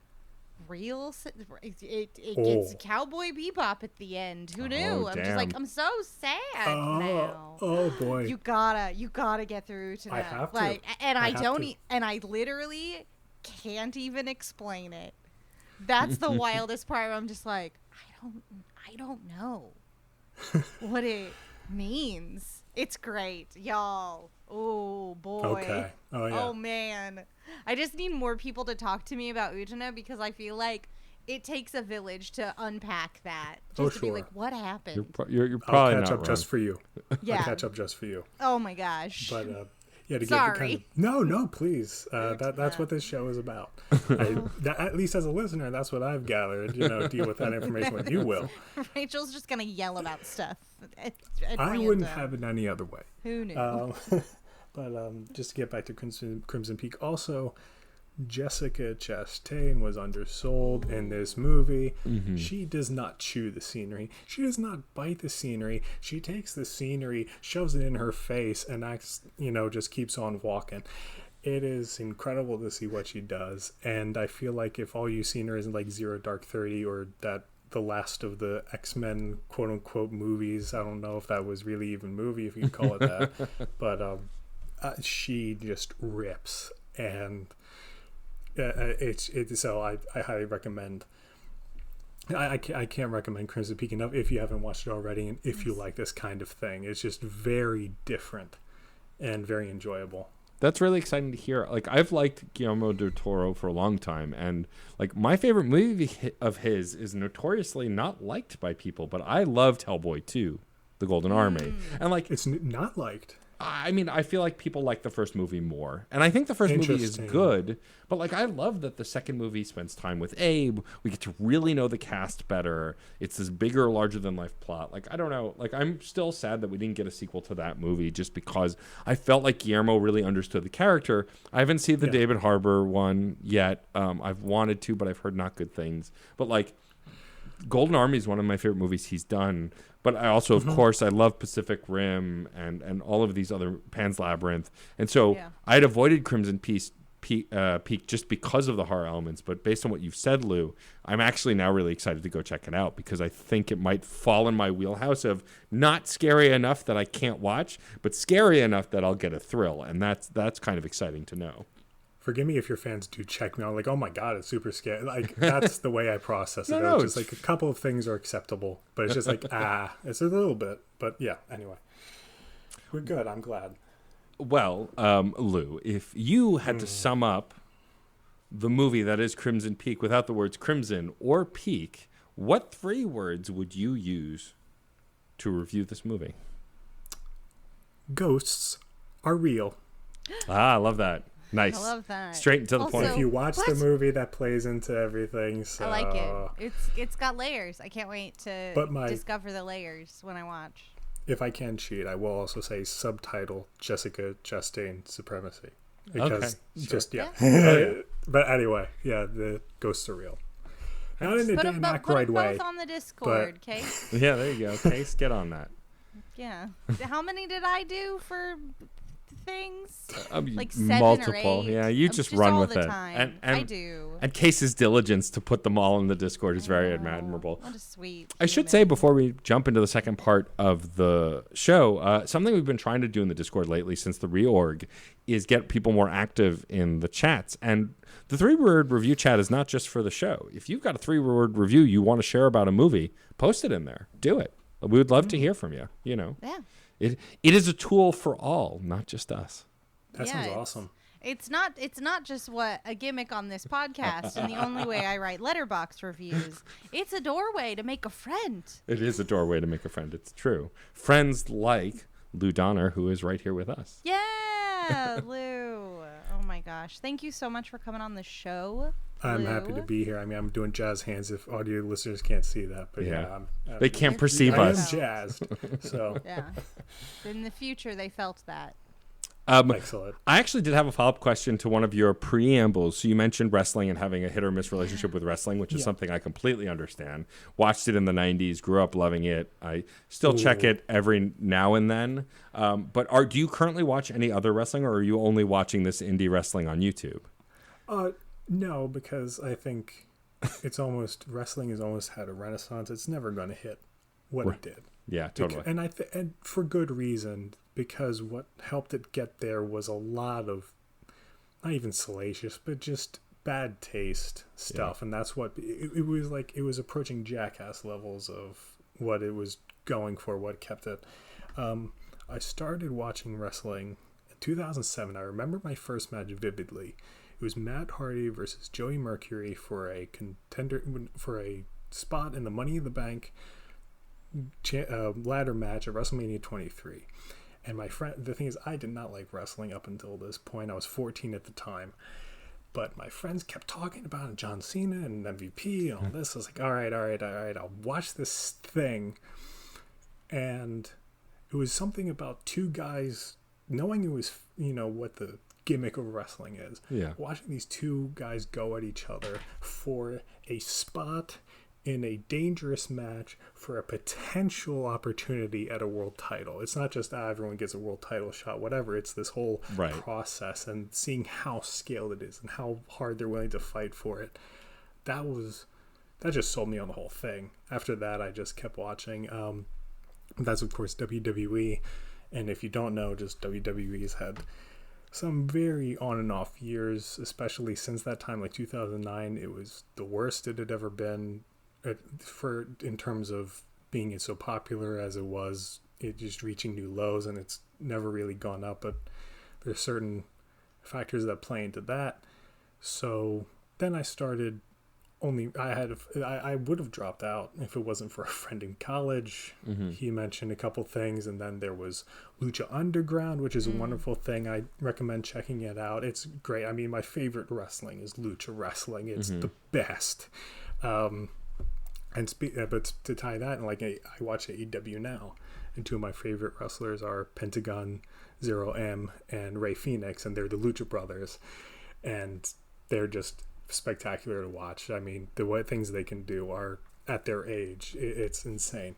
real. It gets Oh. Cowboy Bebop at the end. Who knew? Oh, I'm just like, damn. I'm so sad now. Oh boy. You gotta get through to that. I have to. Like, and I I have don't. to. And I literally can't even explain it. That's the wildest part. I'm just like, I don't know what it means. It's great, y'all. Oh boy. Okay. Oh yeah. Oh man. I just need more people to talk to me about Utena because I feel like it takes a village to unpack that. Just Oh, to be sure. like, what happened? You're I'll probably catch not up wrong. just for you. Yeah. I'll catch up just for you. Oh my gosh. But yeah, to get Sorry. kind of, no, please. That's what this show is about. At least as a listener, that's what I've gathered. Deal with that information when you will. Rachel's just gonna yell about stuff. At I wouldn't random. have it any other way. Who knew? But just to get back to Crimson Peak, also Jessica Chastain was undersold in this movie. She does not chew the scenery. She does not bite the scenery. She takes the scenery, shoves it in her face, and acts, just keeps on walking. It is incredible to see what she does, and I feel like if all you've seen her is like Zero Dark 30 or that the last of the X-Men quote-unquote movies. I don't know if that was really even movie, if you can call it that. But she just rips, and so I highly recommend. I can't recommend Crimson Peak enough if you haven't watched it already, and if you like this kind of thing. It's just very different and very enjoyable. That's really exciting to hear. Like, I've liked Guillermo del Toro for a long time, and like my favorite movie of his is notoriously not liked by people, but I loved Hellboy 2, The Golden Army, and like It's not liked. I mean, I feel like people like the first movie more. And I think the first movie is Interesting. good, but like I love that the second movie spends time with Abe. We get to really know the cast better. It's this bigger, larger than life plot. Like, I don't know. Like, I'm still sad that we didn't get a sequel to that movie just because I felt like Guillermo really understood the character. I haven't seen the Yeah. David Harbour one yet. I've wanted to, but I've heard not good things. But like, Golden Army is one of my favorite movies he's done. But I also, of course, I love Pacific Rim and all of these other Pan's Labyrinth. And so Yeah. I had avoided Crimson Peak just because of the horror elements. But based on what you've said, Lou, I'm actually now really excited to go check it out because I think it might fall in my wheelhouse of not scary enough that I can't watch, but scary enough that I'll get a thrill. And that's kind of exciting to know. Forgive me if your fans do check me out, like, oh my god, it's super scary. Like, that's the way I process it. No, It's just it's- like a couple of things are acceptable, but it's just like, it's a little bit. But yeah, anyway. We're good, I'm glad. Well, Lou, if you had to sum up the movie that is Crimson Peak without the words crimson or peak, what 3 words would you use to review this movie? Ghosts are real. I love that. Nice. I love that. Straight and to the Also- point. If you watch What? the movie, that plays into everything. So I like it. It's got layers. I can't wait to But my- discover the layers when I watch. if I can cheat, I will also say subtitle Jessica Chastain Supremacy. Because Okay, sure. just, yeah. Yeah. But anyway, yeah, the ghosts are real. Not in a Put Dan them Aykroyd both way. on the Discord, okay? Yeah, there you go. Case, get on that. Yeah. How many did I do for things, Um, like 7 multiple. or 8. Yeah, you just run all with the it. Time. I do. And Case's diligence to put them all in the Discord is very Oh, admirable. What a sweet. I should say human. before we jump into the second part of the show, something we've been trying to do in the Discord lately since the reorg is get people more active in the chats. And the 3-word review chat is not just for the show. If you've got a 3-word review you want to share about a movie, post it in there. Do it. We would love to hear from you. You know, Yeah. it is a tool for all, not just us. That Yeah, sounds it's- awesome. It's not just what a gimmick on this podcast and the only way I write letterbox reviews. It's a doorway to make a friend. It is a doorway to make a friend. It's true. Friends like Lou Donner, who is right here with us. Yeah, Lou. Oh my gosh. Thank you so much for coming on the show. I'm Lou. happy to be here. I mean, I'm doing jazz hands if audio listeners can't see that, but Yeah. yeah, They can't perceive I us. am jazzed. So Yeah. In the future they felt that. excellent. I actually did have a follow-up question to one of your preambles. So you mentioned wrestling and having a hit or miss relationship with wrestling, which is something I completely understand. Watched it in the 90s, grew up loving it. I still check it every now and then. But do you currently watch any other wrestling, or are you only watching this indie wrestling on YouTube? No, because I think wrestling has almost had a renaissance. It's never going to hit what it did. Yeah, totally. And and for good reason, because what helped it get there was a lot of not even salacious, but just bad taste stuff, and that's what it was like. It was approaching Jackass levels of what it was going for, what kept it. I started watching wrestling in 2007. I remember my first match vividly. It was Matt Hardy versus Joey Mercury for a spot in the Money in the Bank ladder match at WrestleMania 23. And my friend, the thing is, I did not like wrestling up until this point. I was 14 at the time, but my friends kept talking about John Cena and MVP and all this. I was like, all right, I'll watch this thing. And it was something about two guys knowing it was, what the gimmick of wrestling is. Yeah. Watching these two guys go at each other for a spot in a dangerous match for a potential opportunity at a world title. It's not just everyone gets a world title shot, whatever. It's this whole process and seeing how scaled it is and how hard they're willing to fight for it. That just sold me on the whole thing. After that, I just kept watching. That's of course WWE, and if you don't know, just WWE's had some very on and off years, especially since that time, like 2009. It was the worst it had ever been. In terms of being so popular as it was, it just reaching new lows, and it's never really gone up, but there's certain factors that play into that. So then I started I would have dropped out if it wasn't for a friend in college. He mentioned a couple things, and then there was Lucha Underground, which is a wonderful thing. I recommend checking it out. It's great. I mean, my favorite wrestling is Lucha Wrestling. It's the best. But to tie that, and I watch AEW now, and two of my favorite wrestlers are Pentagon Zero M and Rey Fenix, and they're the Lucha Brothers, and they're just spectacular to watch. I mean, the things they can do are at their age, it's insane.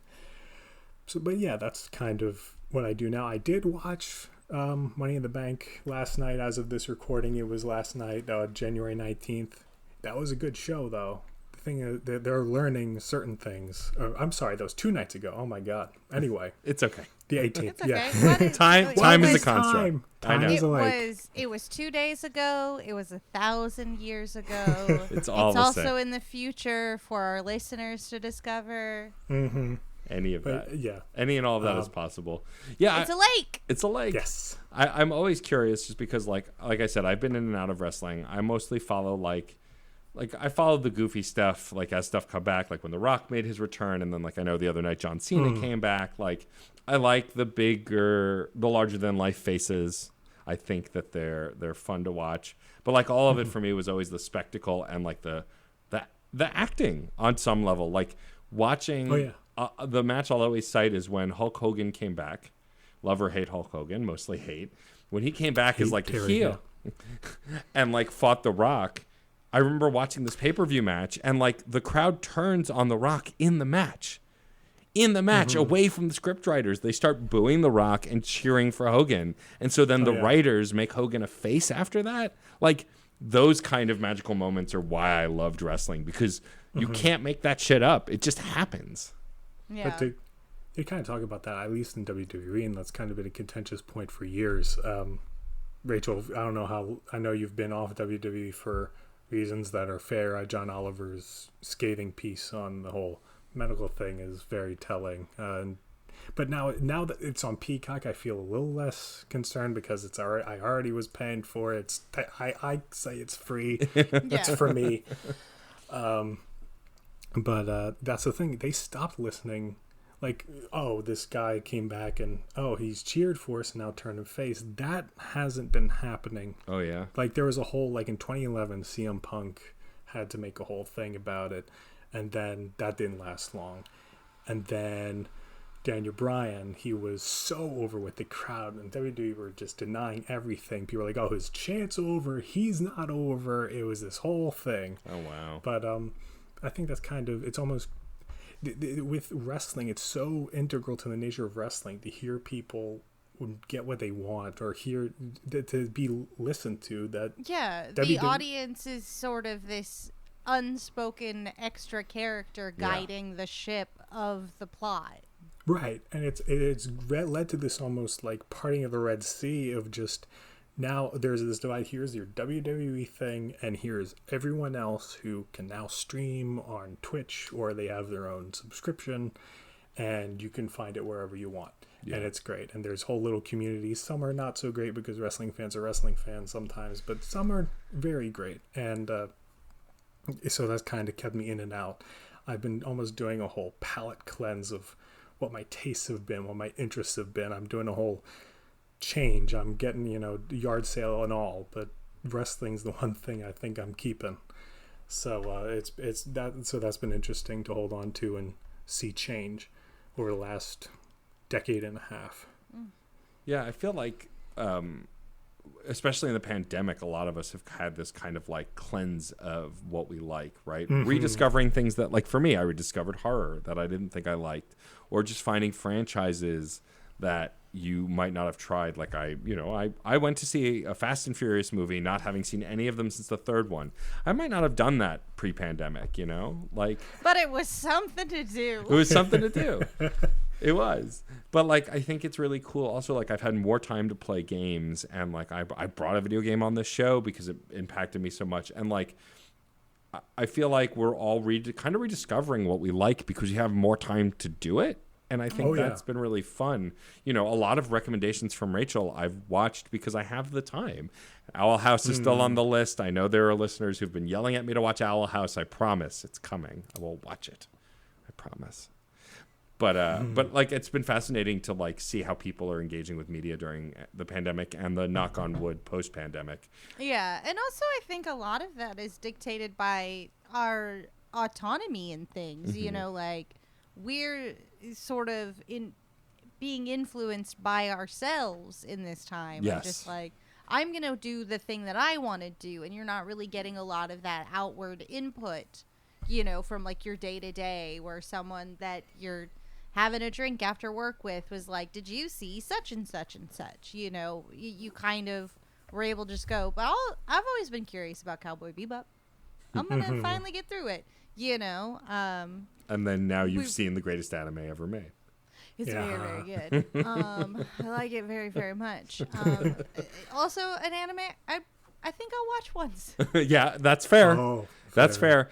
So, but yeah, that's kind of what I do now. I did watch Money in the Bank last night. As of this recording, it was last night, January 19th. That was a good show, though. Thing is, they're learning certain things. I'm sorry, that was 2 nights ago. Oh my god. Anyway, It's okay. the 18th. It's okay. Yeah. What is- Time is a it was- construct. I know. It was 2 days ago. It was 1,000 years ago. It's all the also same. in the future for our listeners to discover. Any of But that. yeah. Any and all of that is possible. Yeah. It's a lake. It's a lake. Yes. I'm always curious just because like I said, I've been in and out of wrestling. I mostly follow like I followed the goofy stuff, like as stuff come back, like when The Rock made his return, and then like I know the other night John Cena came back. Like I like the larger than life faces. I think that they're fun to watch. But like all of it for me was always the spectacle and like the acting on some level. Like watching the match I'll always cite is when Hulk Hogan came back. Love or hate Hulk Hogan, mostly hate. When he came back as like a heel and like fought The Rock. I remember watching this pay-per-view match, and like the crowd turns on The Rock in the match. in the match away from the script writers. They start booing The Rock and cheering for Hogan. And so then the writers make Hogan a face after that. Like, those kind of magical moments are why I loved wrestling, because you can't make that shit up. It just happens. Yeah. But they kind of talk about that, at least in WWE, and that's kind of been a contentious point for years. Rachel, I know you've been off WWE for reasons that are fair. John Oliver's scathing piece on the whole medical thing is very telling. But now that it's on Peacock, I feel a little less concerned because I already was paying for it. I say it's free. It's for me. But that's the thing. They stopped listening. Like, oh, this guy came back and, oh, he's cheered for us and now turned him face. That hasn't been happening. Oh, yeah. Like, there was a whole, like, in 2011, CM Punk had to make a whole thing about it. And then that didn't last long. And then Daniel Bryan, he was so over with the crowd, and WWE were just denying everything. People were like, oh, his chant's over. He's not over. It was this whole thing. Oh, wow. But I think that's kind of, it's almost, with wrestling, it's so integral to the nature of wrestling to hear people get what they want or hear to be listened to. That the audience is sort of this unspoken extra character guiding the ship of the plot. Right, and it's led to this almost like parting of the Red Sea of just, now there's this divide. Here's your WWE thing, and here's everyone else who can now stream on Twitch, or they have their own subscription, and you can find it wherever you want. Yeah. And it's great. And there's whole little communities. Some are not so great because wrestling fans are wrestling fans sometimes, but some are very great. And so that's kind of kept me in and out. I've been almost doing a whole palate cleanse of what my tastes have been, what my interests have been. I'm doing a whole change. I'm getting, yard sale and all, but wrestling's the one thing I think I'm keeping. So it's that. So that's been interesting to hold on to and see change over the last decade and a half. Yeah, I feel like, especially in the pandemic, a lot of us have had this kind of like cleanse of what we like, right? Rediscovering things that, like for me, I rediscovered horror that I didn't think I liked, or just finding franchises that you might not have tried. Like I went to see a Fast and Furious movie, not having seen any of them since the third one. I might not have done that pre-pandemic, but it was something to do. It was something to do. It was. But I think it's really cool. Also, I've had more time to play games, and I brought a video game on this show because it impacted me so much. And I feel like we're all kind of rediscovering what we like because you have more time to do it. And I think that's been really fun. A lot of recommendations from Rachel I've watched because I have the time. Owl House is still on the list. I know there are listeners who've been yelling at me to watch Owl House. I promise it's coming. I will watch it. I promise. But it's been fascinating to see how people are engaging with media during the pandemic and the knock on wood post-pandemic. Yeah, and also I think a lot of that is dictated by our autonomy in things. We're sort of being influenced by ourselves in this time. Yes. And just I'm going to do the thing that I want to do, and you're not really getting a lot of that outward input, from your day-to-day, where someone that you're having a drink after work with was like, did you see such and such and such? You kind of were able to just go, but I've always been curious about Cowboy Bebop. I'm going to finally get through it, And then now you've seen the greatest anime ever made. It's very, very good. I like it very, very much. Also, an anime I think I'll watch once. Yeah, that's fair. Oh, that's fair.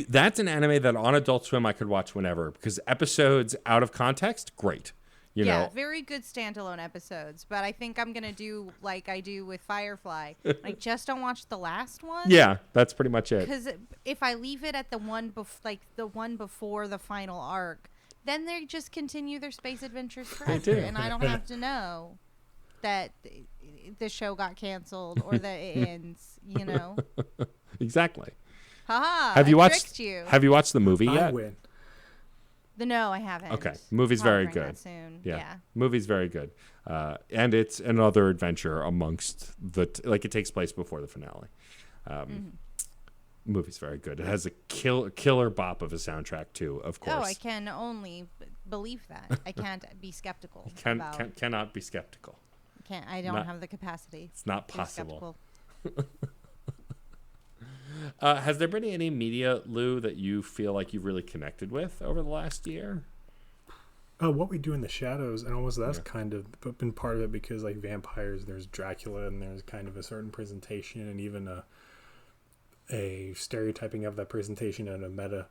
That's an anime that on Adult Swim I could watch whenever, because episodes out of context, great. Very good standalone episodes. But I think I'm gonna do like I do with Firefly. I just don't watch the last one. Yeah, that's pretty much it. Because if I leave it at the one before the final arc, then they just continue their space adventures forever, and I don't have to know that the show got canceled or that it ends. Exactly. Haha! Have you watched? Have you watched the movie yet? I win. No, I haven't. Okay, movie's very good. Soon. Yeah, movie's very good, and it's another adventure amongst it takes place before the finale. Movie's very good. It has a killer bop of a soundtrack too, of course. Oh, I can only believe that. I can't be skeptical. Cannot be skeptical. I don't Not- have the capacity. It's not to be possible. skeptical. Has there been any media, Lou, that you feel like you've really connected with over the last year? What We Do in the Shadows, and almost that's kind of been part of it, because like vampires, there's Dracula, and there's kind of a certain presentation, and even a stereotyping of that presentation and a meta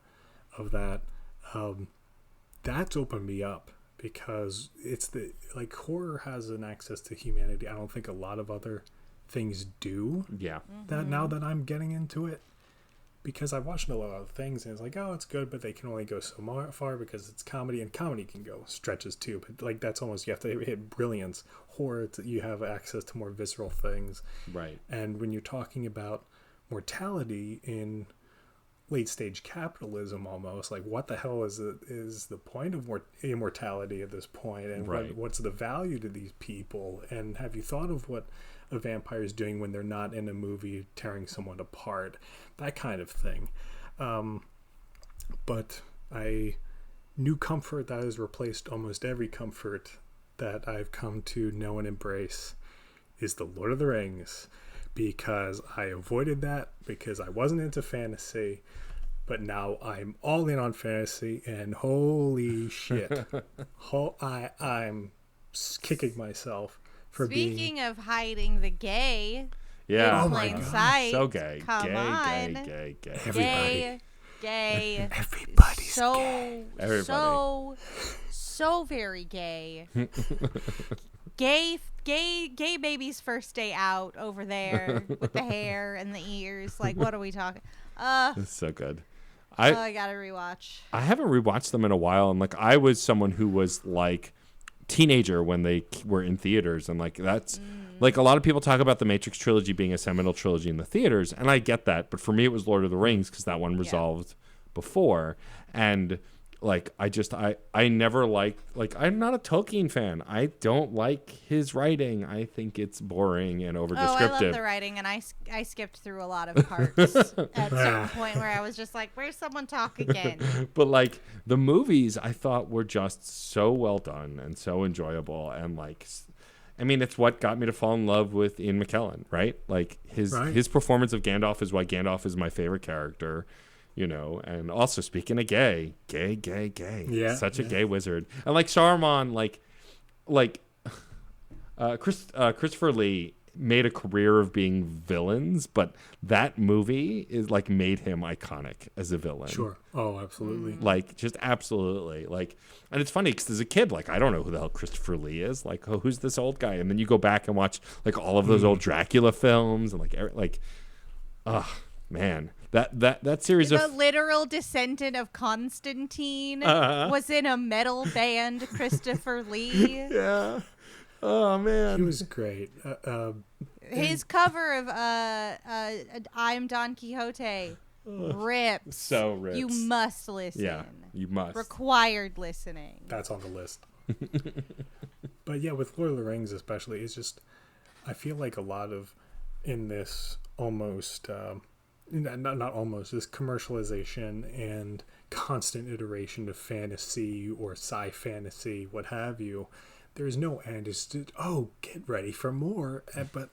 of that. That's opened me up, because it's like horror has an access to humanity I don't think a lot of other things do. Yeah. That now that I'm getting into it, because I've watched a lot of things and it's like, oh, it's good, but they can only go so far because it's comedy, and comedy can go stretches too, but like that's almost, you have to hit brilliance. Horror, you have access to more visceral things, Right. and when you're talking about mortality in late stage capitalism, almost like, what the hell is the point of immortality at this point, and Right. what's the value to these people, and have you thought of what a vampire is doing when they're not in a movie tearing someone apart, that kind of thing. But new comfort that has replaced almost every comfort that I've come to know and embrace is the Lord of the Rings, because I avoided that because I wasn't into fantasy, but now I'm all in on fantasy, and holy shit, I'm kicking myself for being. Speaking of hiding the gay, Yeah. in Oh my plain God. sight. So gay. Come gay, on. Gay. Everybody. Gay. Everybody's so Everybody. so very gay. Gay baby's first day out over there with the hair and the ears. Like, what are we talking? It's so good. I gotta rewatch. I haven't rewatched them in a while, and like I was someone who was like teenager when they were in theaters, and like that's like a lot of people talk about the Matrix trilogy being a seminal trilogy in the theaters, and I get that, but for me it was Lord of the Rings because that one resolved before, and like I never liked, like, I'm not a Tolkien fan. I don't like his writing. I think it's boring and over Oh, I descriptive. love the writing, and I skipped through a lot of parts at a certain point where I was just like, where's someone talk again? But like the movies I thought were just so well done and so enjoyable, and like I mean, it's what got me to fall in love with Ian McKellen, right? Like his performance of Gandalf is why Gandalf is my favorite character, you know. And also, speaking of gay. Yeah, Such a gay wizard. And like Saruman, Christopher Lee made a career of being villains, but that movie is like made him iconic as a villain. Sure. Oh, absolutely. Like, just absolutely. Like, and it's funny because as a kid, like, I don't know who the hell Christopher Lee is. Like, oh, who's this old guy? And then you go back and watch like all of those old Dracula films, and man, that series The of literal descendant of Constantine was in a metal band, Christopher Lee. yeah. Oh man, He was great. His cover of I'm Don Quixote rips. so rips. You must listen. Yeah, you must. Required listening. That's on the list. But yeah, with Lord of the Rings especially, it's just, I feel like a lot of in this almost not almost, this commercialization and constant iteration of fantasy or sci-fantasy, what have you, there's no end. It's just, oh, get ready for more. But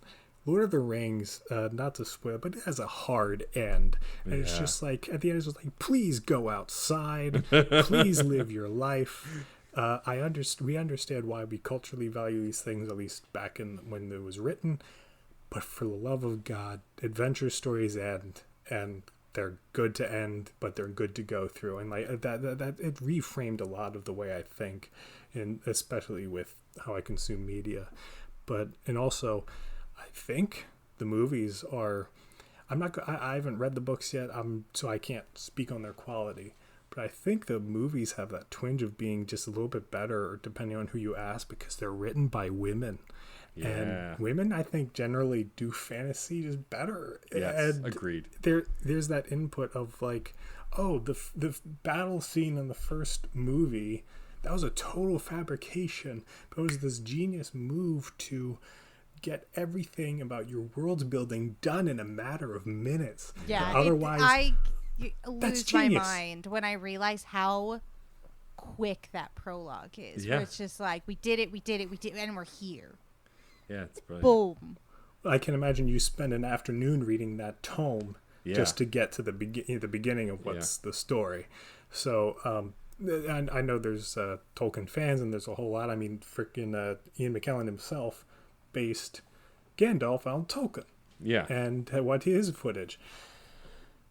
Lord of the Rings, not to spoil, but it has a hard end. And it's just like, at the end, it's just like, please go outside. Please live your life. We understand why we culturally value these things, at least back in when it was written. But for the love of God, adventure stories end, and they're good to end, but they're good to go through. And like that it reframed a lot of the way I think, and especially with how I consume media. And also, I think the movies are. I haven't read the books yet. So I can't speak on their quality. But I think the movies have that twinge of being just a little bit better, depending on who you ask, because they're written by women. Yeah. And women, I think, generally do fantasy just better. Yes, and agreed. There's that input of like, oh, the battle scene in the first movie, that was a total fabrication, but it was this genius move to get everything about your world's building done in a matter of minutes. Yeah. Otherwise, I that's lose my genius. mind when I realize how quick that prologue is. Yeah. Where it's just like, we did it, and we're here. Yeah, it's brilliant. Boom. I can imagine you spend an afternoon reading that tome Yeah. just to get to the beginning of what's the story. So, and I know there's Tolkien fans, and there's a whole lot. I mean, freaking Ian McKellen himself based Gandalf on Tolkien Yeah. and what his footage.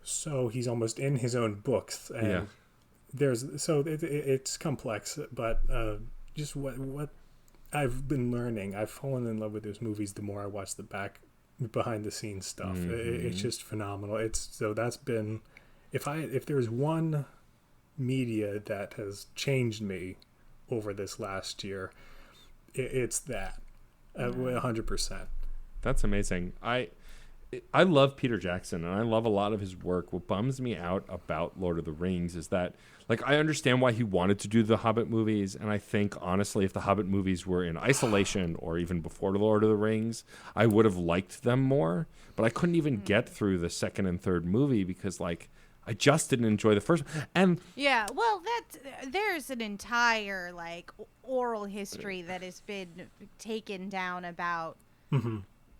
So he's almost in his own books, and Yeah. it's complex, but just what I've been learning, I've fallen in love with those movies the more I watch the behind the scenes stuff. It's just phenomenal. That's been, if there's one media that has changed me over this last year, it's that 100%. That's amazing. I love Peter Jackson, and I love a lot of his work. What bums me out about Lord of the Rings is that, like, I understand why he wanted to do the Hobbit movies, and I think, honestly, if the Hobbit movies were in isolation or even before the Lord of the Rings, I would have liked them more. But I couldn't even get through the second and third movie because, like, I just didn't enjoy the first one. And Yeah, well, there's an entire like oral history that has been taken down about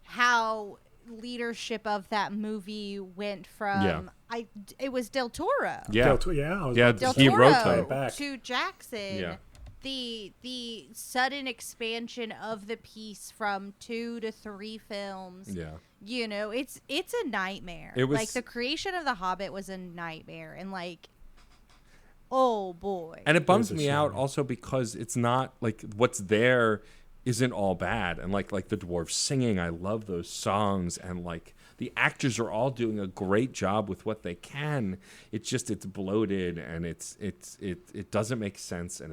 how leadership of that movie went from Yeah. it was Del Toro. yeah, I was Yeah, about to Del say, he Toro wrote them. back. to Jackson. Yeah. The sudden expansion of the piece from 2 to 3 films. yeah. You know, it's a nightmare. It was- like the creation of The Hobbit was a nightmare, and like, oh boy. And it bums It was a me out shame. also because it's not like what's there isn't all bad. And like the dwarves singing, I love those songs, and like the actors are all doing a great job with what they can. It's just it's bloated, and it doesn't make sense, and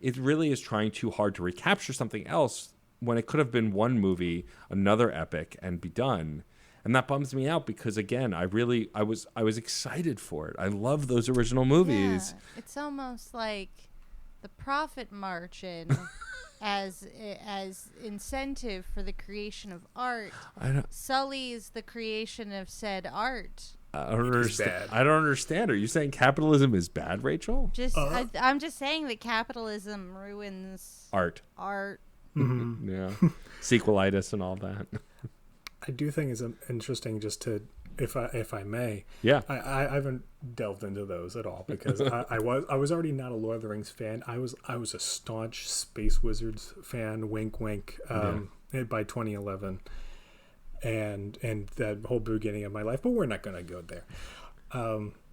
it really is trying too hard to recapture something else when it could have been one movie, another epic, and be done. And that bums me out because again, I was excited for it. I love those original movies. Yeah, it's almost like the profit margin as incentive for the creation of art. Sully's the creation of said art. I don't understand. bad. I don't understand. Are you saying capitalism is bad, Rachel? Just I'm just saying that capitalism ruins Art. art. Yeah. Sequelitis and all that. I do think it's interesting just to, if I may. Yeah. I haven't delved into those at all because I was already not a Lord of the Rings fan. I was a staunch Space Wizards fan. Wink, wink. By 2011, and that whole beginning of my life. But we're not going to go there.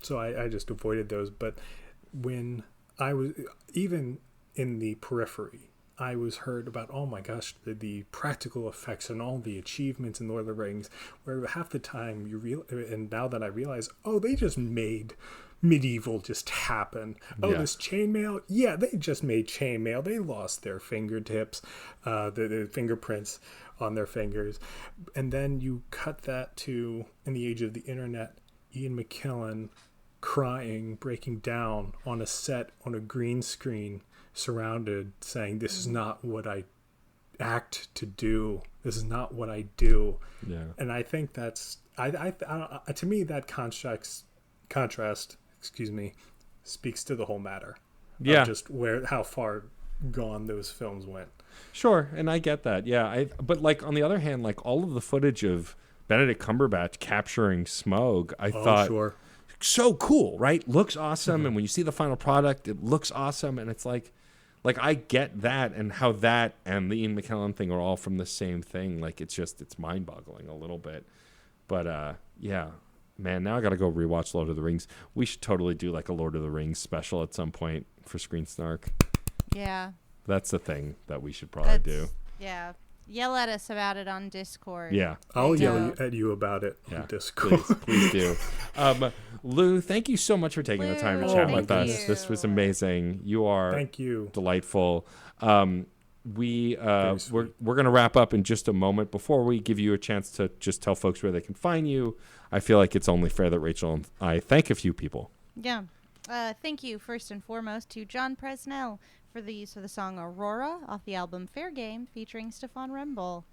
So I just avoided those. But when I was even in the periphery, I was heard about, oh my gosh, the practical effects and all the achievements in Lord of the Rings, where half the time and now that I realize, oh, they just made medieval just happen. Oh, Yeah. this chainmail, yeah, they just made chainmail. They lost their fingertips, the fingerprints on their fingers, and then you cut that to, in the age of the internet, Ian McKellen crying, breaking down on a set on a green screen, surrounded, saying, this is not what I act to do. This is not what I do. Yeah. And I think that's, to me, that contrast, speaks to the whole matter. Yeah. Of just how far gone those films went. Sure, and I get that. Yeah, but like on the other hand, like all of the footage of Benedict Cumberbatch capturing Smaug, I thought Sure. so cool, right? Looks awesome, and when you see the final product, it looks awesome, and it's like I get that and how that and the Ian McKellen thing are all from the same thing. Like it's mind-boggling a little bit. But yeah, man, now I got to go rewatch Lord of the Rings. We should totally do like a Lord of the Rings special at some point for Screen Snark. Yeah. That's the thing that we should probably do. Yeah. Yell at us about it on Discord. Yeah. I'll Yeah. yell at you about it Yeah, on Discord. please do. Lou, thank you so much for taking the time to Lou, chat thank with us. you. This was amazing. You are Thank you. delightful. We're sweet. going to wrap up in just a moment. Before we give you a chance to just tell folks where they can find you, I feel like it's only fair that Rachel and I thank a few people. Yeah. Thank you, first and foremost, to John Presnell for the use of the song Aurora off the album Fair Game featuring Stefan Rembel.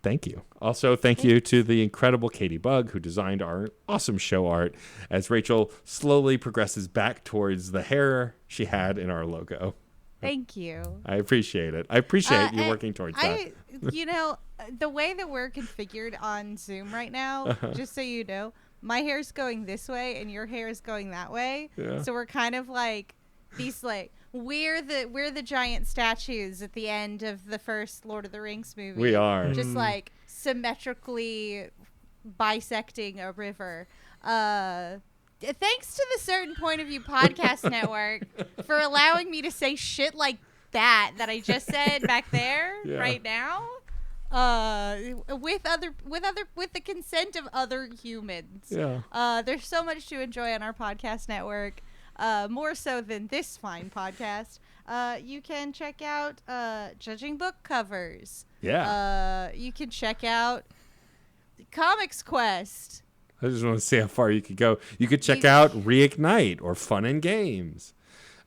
Thank you. Also, thank you to the incredible Katie Bug, who designed our awesome show art as Rachel slowly progresses back towards the hair she had in our logo. Thank you. I appreciate it. I appreciate you working towards that. You know, the way that we're configured on Zoom right now, just so you know, my hair's going this way and your hair is going that way. Yeah. So we're kind of like these we're the giant statues at the end of the first Lord of the Rings movie. We are. Just like symmetrically bisecting a river. Thanks to the Certain Point of View Podcast Network for allowing me to say shit like that I just said back there right now. With the consent of other humans. Yeah. There's so much to enjoy on our podcast network. More so than this fine podcast. You can check out Judging Book Covers. Yeah. You can check out Comics Quest. I just want to see how far you could go. You could check out Reignite or Fun and Games.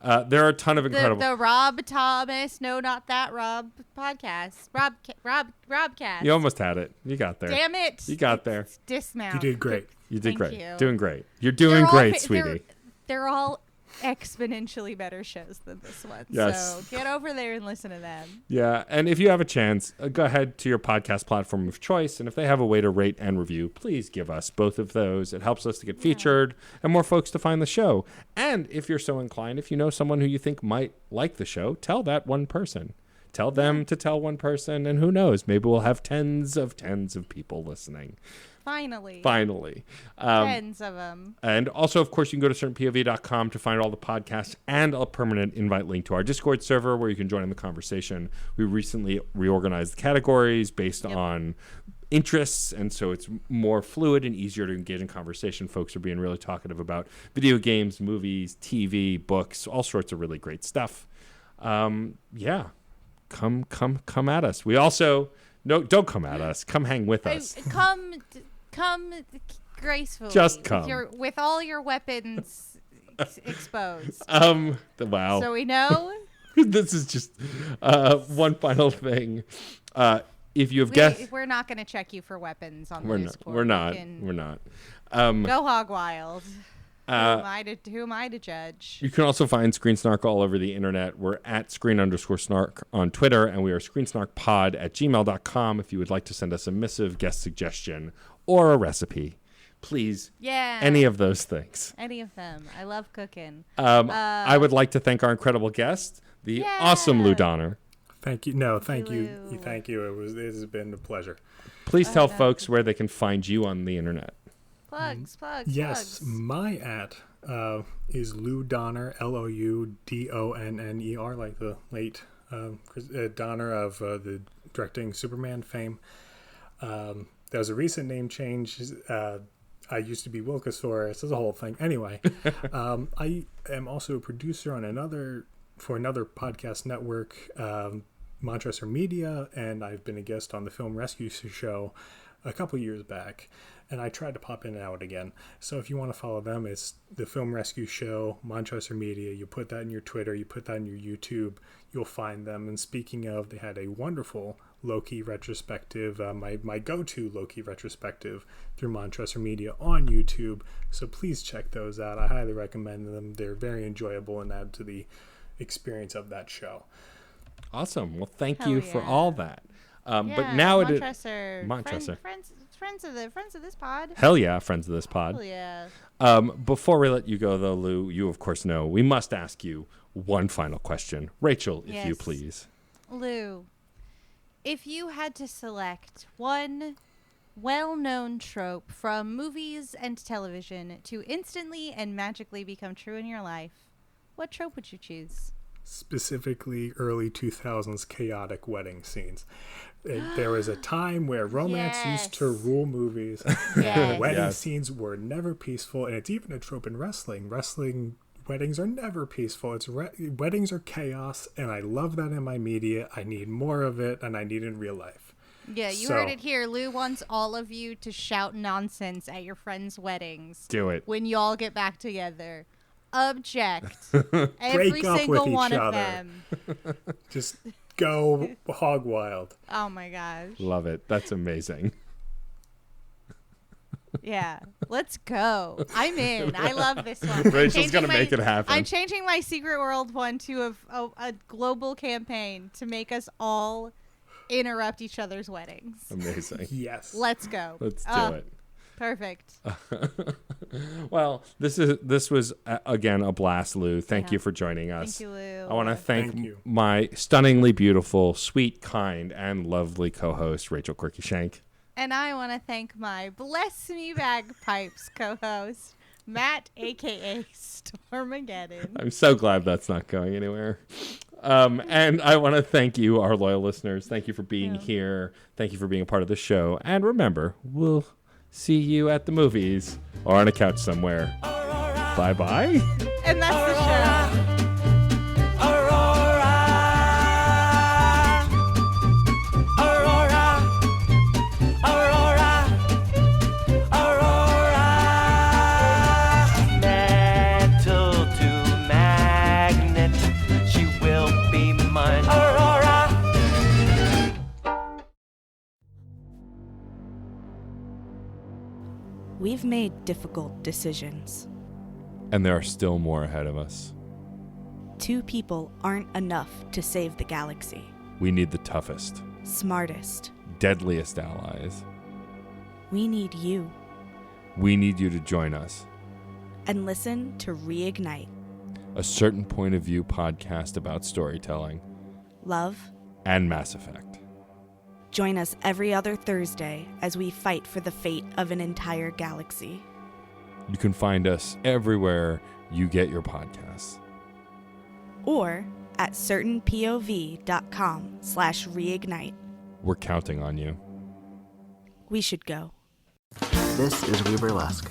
There are a ton of incredible... The Rob Thomas, no, not that Rob podcast. Robcast. You almost had it. You got there. Damn it. You got there. Dismount. You did great. You did Thank great. you. Doing great. You're doing great, sweetie. They're all exponentially better shows than this one. Yes. So get over there and listen to them. Yeah, and if you have a chance, go ahead to your podcast platform of choice, and if they have a way to rate and review, please give us both of those. It helps us to get featured and more folks to find the show. And if you're so inclined, if you know someone who you think might like the show, tell that one person. Tell them to tell one person, and who knows, maybe we'll have tens of people listening. Finally. Tens of them. And also, of course, you can go to certainpov.com to find all the podcasts and a permanent invite link to our Discord server where you can join in the conversation. We recently reorganized the categories based on interests, and so it's more fluid and easier to engage in conversation. Folks are being really talkative about video games, movies, TV, books, all sorts of really great stuff. Come at us. We also... No, don't come at us. Come hang with us. Come gracefully. Just come. With all your weapons exposed. Wow. So we know. This is just one final thing. If you have guessed, we're not going to check you for weapons on the Discord. We're not. Go hog wild. Who am I to judge? You can also find Screen Snark all over the internet. We're at screen_snark on Twitter, and we are screensnarkpod@gmail.com if you would like to send us a missive, guest suggestion, or a recipe. Please. Yeah. Any of those things. Any of them. I love cooking. I would like to thank our incredible guest, the awesome Lou Donner. Thank you. No, thank you. Thank you. It has been a pleasure. Please tell folks where they can find you on the internet. Plugs. Yes, my is Lou Donner, LOUDONNER, like the late Donner of the directing Superman fame. There was a recent name change. I used to be Wilkosaurus. It's a whole thing. Anyway, I am also a producer on another podcast network, Montressor Media, and I've been a guest on the Film Rescue Show a couple years back. And I tried to pop in and out again. So if you want to follow them, it's the Film Rescue Show, Montressor Media. You put that in your Twitter, you put that in your YouTube, you'll find them. And speaking of, they had a wonderful Loki retrospective, my go-to Loki retrospective through Montressor Media on YouTube. So please check those out. I highly recommend them. They're very enjoyable and add to the experience of that show. Awesome. Well, thank you for all that. But now Montressor. Friends of this pod. Hell yeah, friends of this pod. Hell yeah. Before we let you go, though, Lou, you of course know we must ask you one final question. Rachel, if you please. Lou, if you had to select one well-known trope from movies and television to instantly and magically become true in your life, what trope would you choose? Specifically early 2000s chaotic wedding scenes. There was a time where romance used to rule movies. Wedding scenes were never peaceful, and it's even a trope in wrestling. Weddings are never peaceful. Weddings are chaos, and I love that in my media. I need more of it, and I need it in real life. Yeah, you heard it here. Lou wants all of you to shout nonsense at your friends' weddings. Do it. When y'all get back together. Object. Every Break up single with one each of other. them. Just go hog wild. Oh my gosh. Love it. That's amazing. Yeah. Let's go. I'm in. I love this one. Rachel's going to make it happen. I'm changing my Secret World one to a global campaign to make us all interrupt each other's weddings. Amazing. Yes. Let's go. Let's do it. Perfect. Well, this was again a blast, Lou. Thank you for joining us. Thank you, Lou. I want to Thank thank you. my stunningly beautiful, sweet, kind, and lovely co-host Rachel Quirky Shank. And I want to thank my Bless Me Bagpipes co-host, Matt, a.k.a. Stormageddon. I'm so glad that's not going anywhere. And I want to thank you, our loyal listeners. Thank you for being here. Thank you for being a part of the show. And remember, we'll see you at the movies or on a couch somewhere. Bye-bye. And that's the show. We've made difficult decisions. And there are still more ahead of us. 2 people aren't enough to save the galaxy. We need the toughest, Smartest. deadliest allies. We need you. We need you to join us. And listen to Reignite. A Certain Point of View podcast about storytelling Love. and Mass Effect. Join us every other Thursday as we fight for the fate of an entire galaxy. You can find us everywhere you get your podcasts. Or at certainpov.com/reignite. We're counting on you. We should go. This is We Burlesque.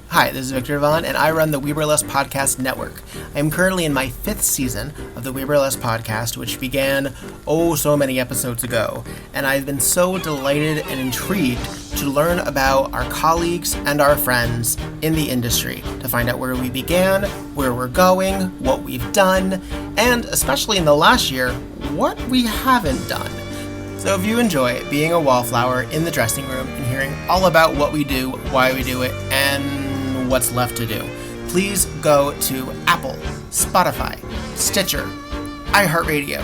Hi, this is Victor Vaughn, and I run the We Burlesque Podcast Network. I am currently in my 5th season of the We Burlesque Podcast, which began so many episodes ago, and I've been so delighted and intrigued to learn about our colleagues and our friends in the industry, to find out where we began, where we're going, what we've done, and especially in the last year, what we haven't done. So if you enjoy being a wallflower in the dressing room and hearing all about what we do, why we do it, and what's left to do, please go to Apple, Spotify, Stitcher, iHeartRadio,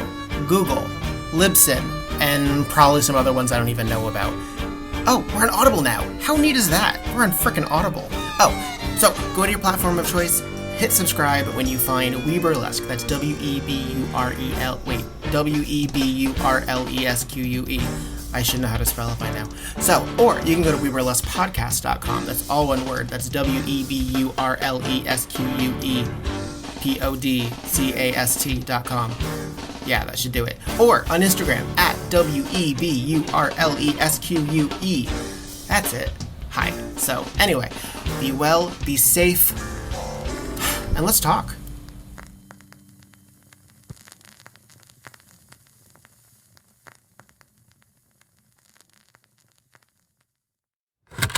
Google, Libsyn, and probably some other ones I don't even know about. Oh, we're on Audible now. How neat is that? We're on frickin' Audible. Oh, so go to your platform of choice, hit subscribe when you find We Burlesque. That's WEBURLESQUE. I should know how to spell it by now. So, or you can go to WeBurlesquePodcast.com. That's all one word. That's WEBURLESQUEPODCAST.com. Yeah, that should do it. Or on Instagram at WEBURLESQUE. That's it. Hi. So, anyway, be well, be safe, and let's talk.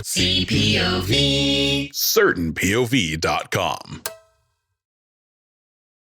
CPOV. CertainPOV.com.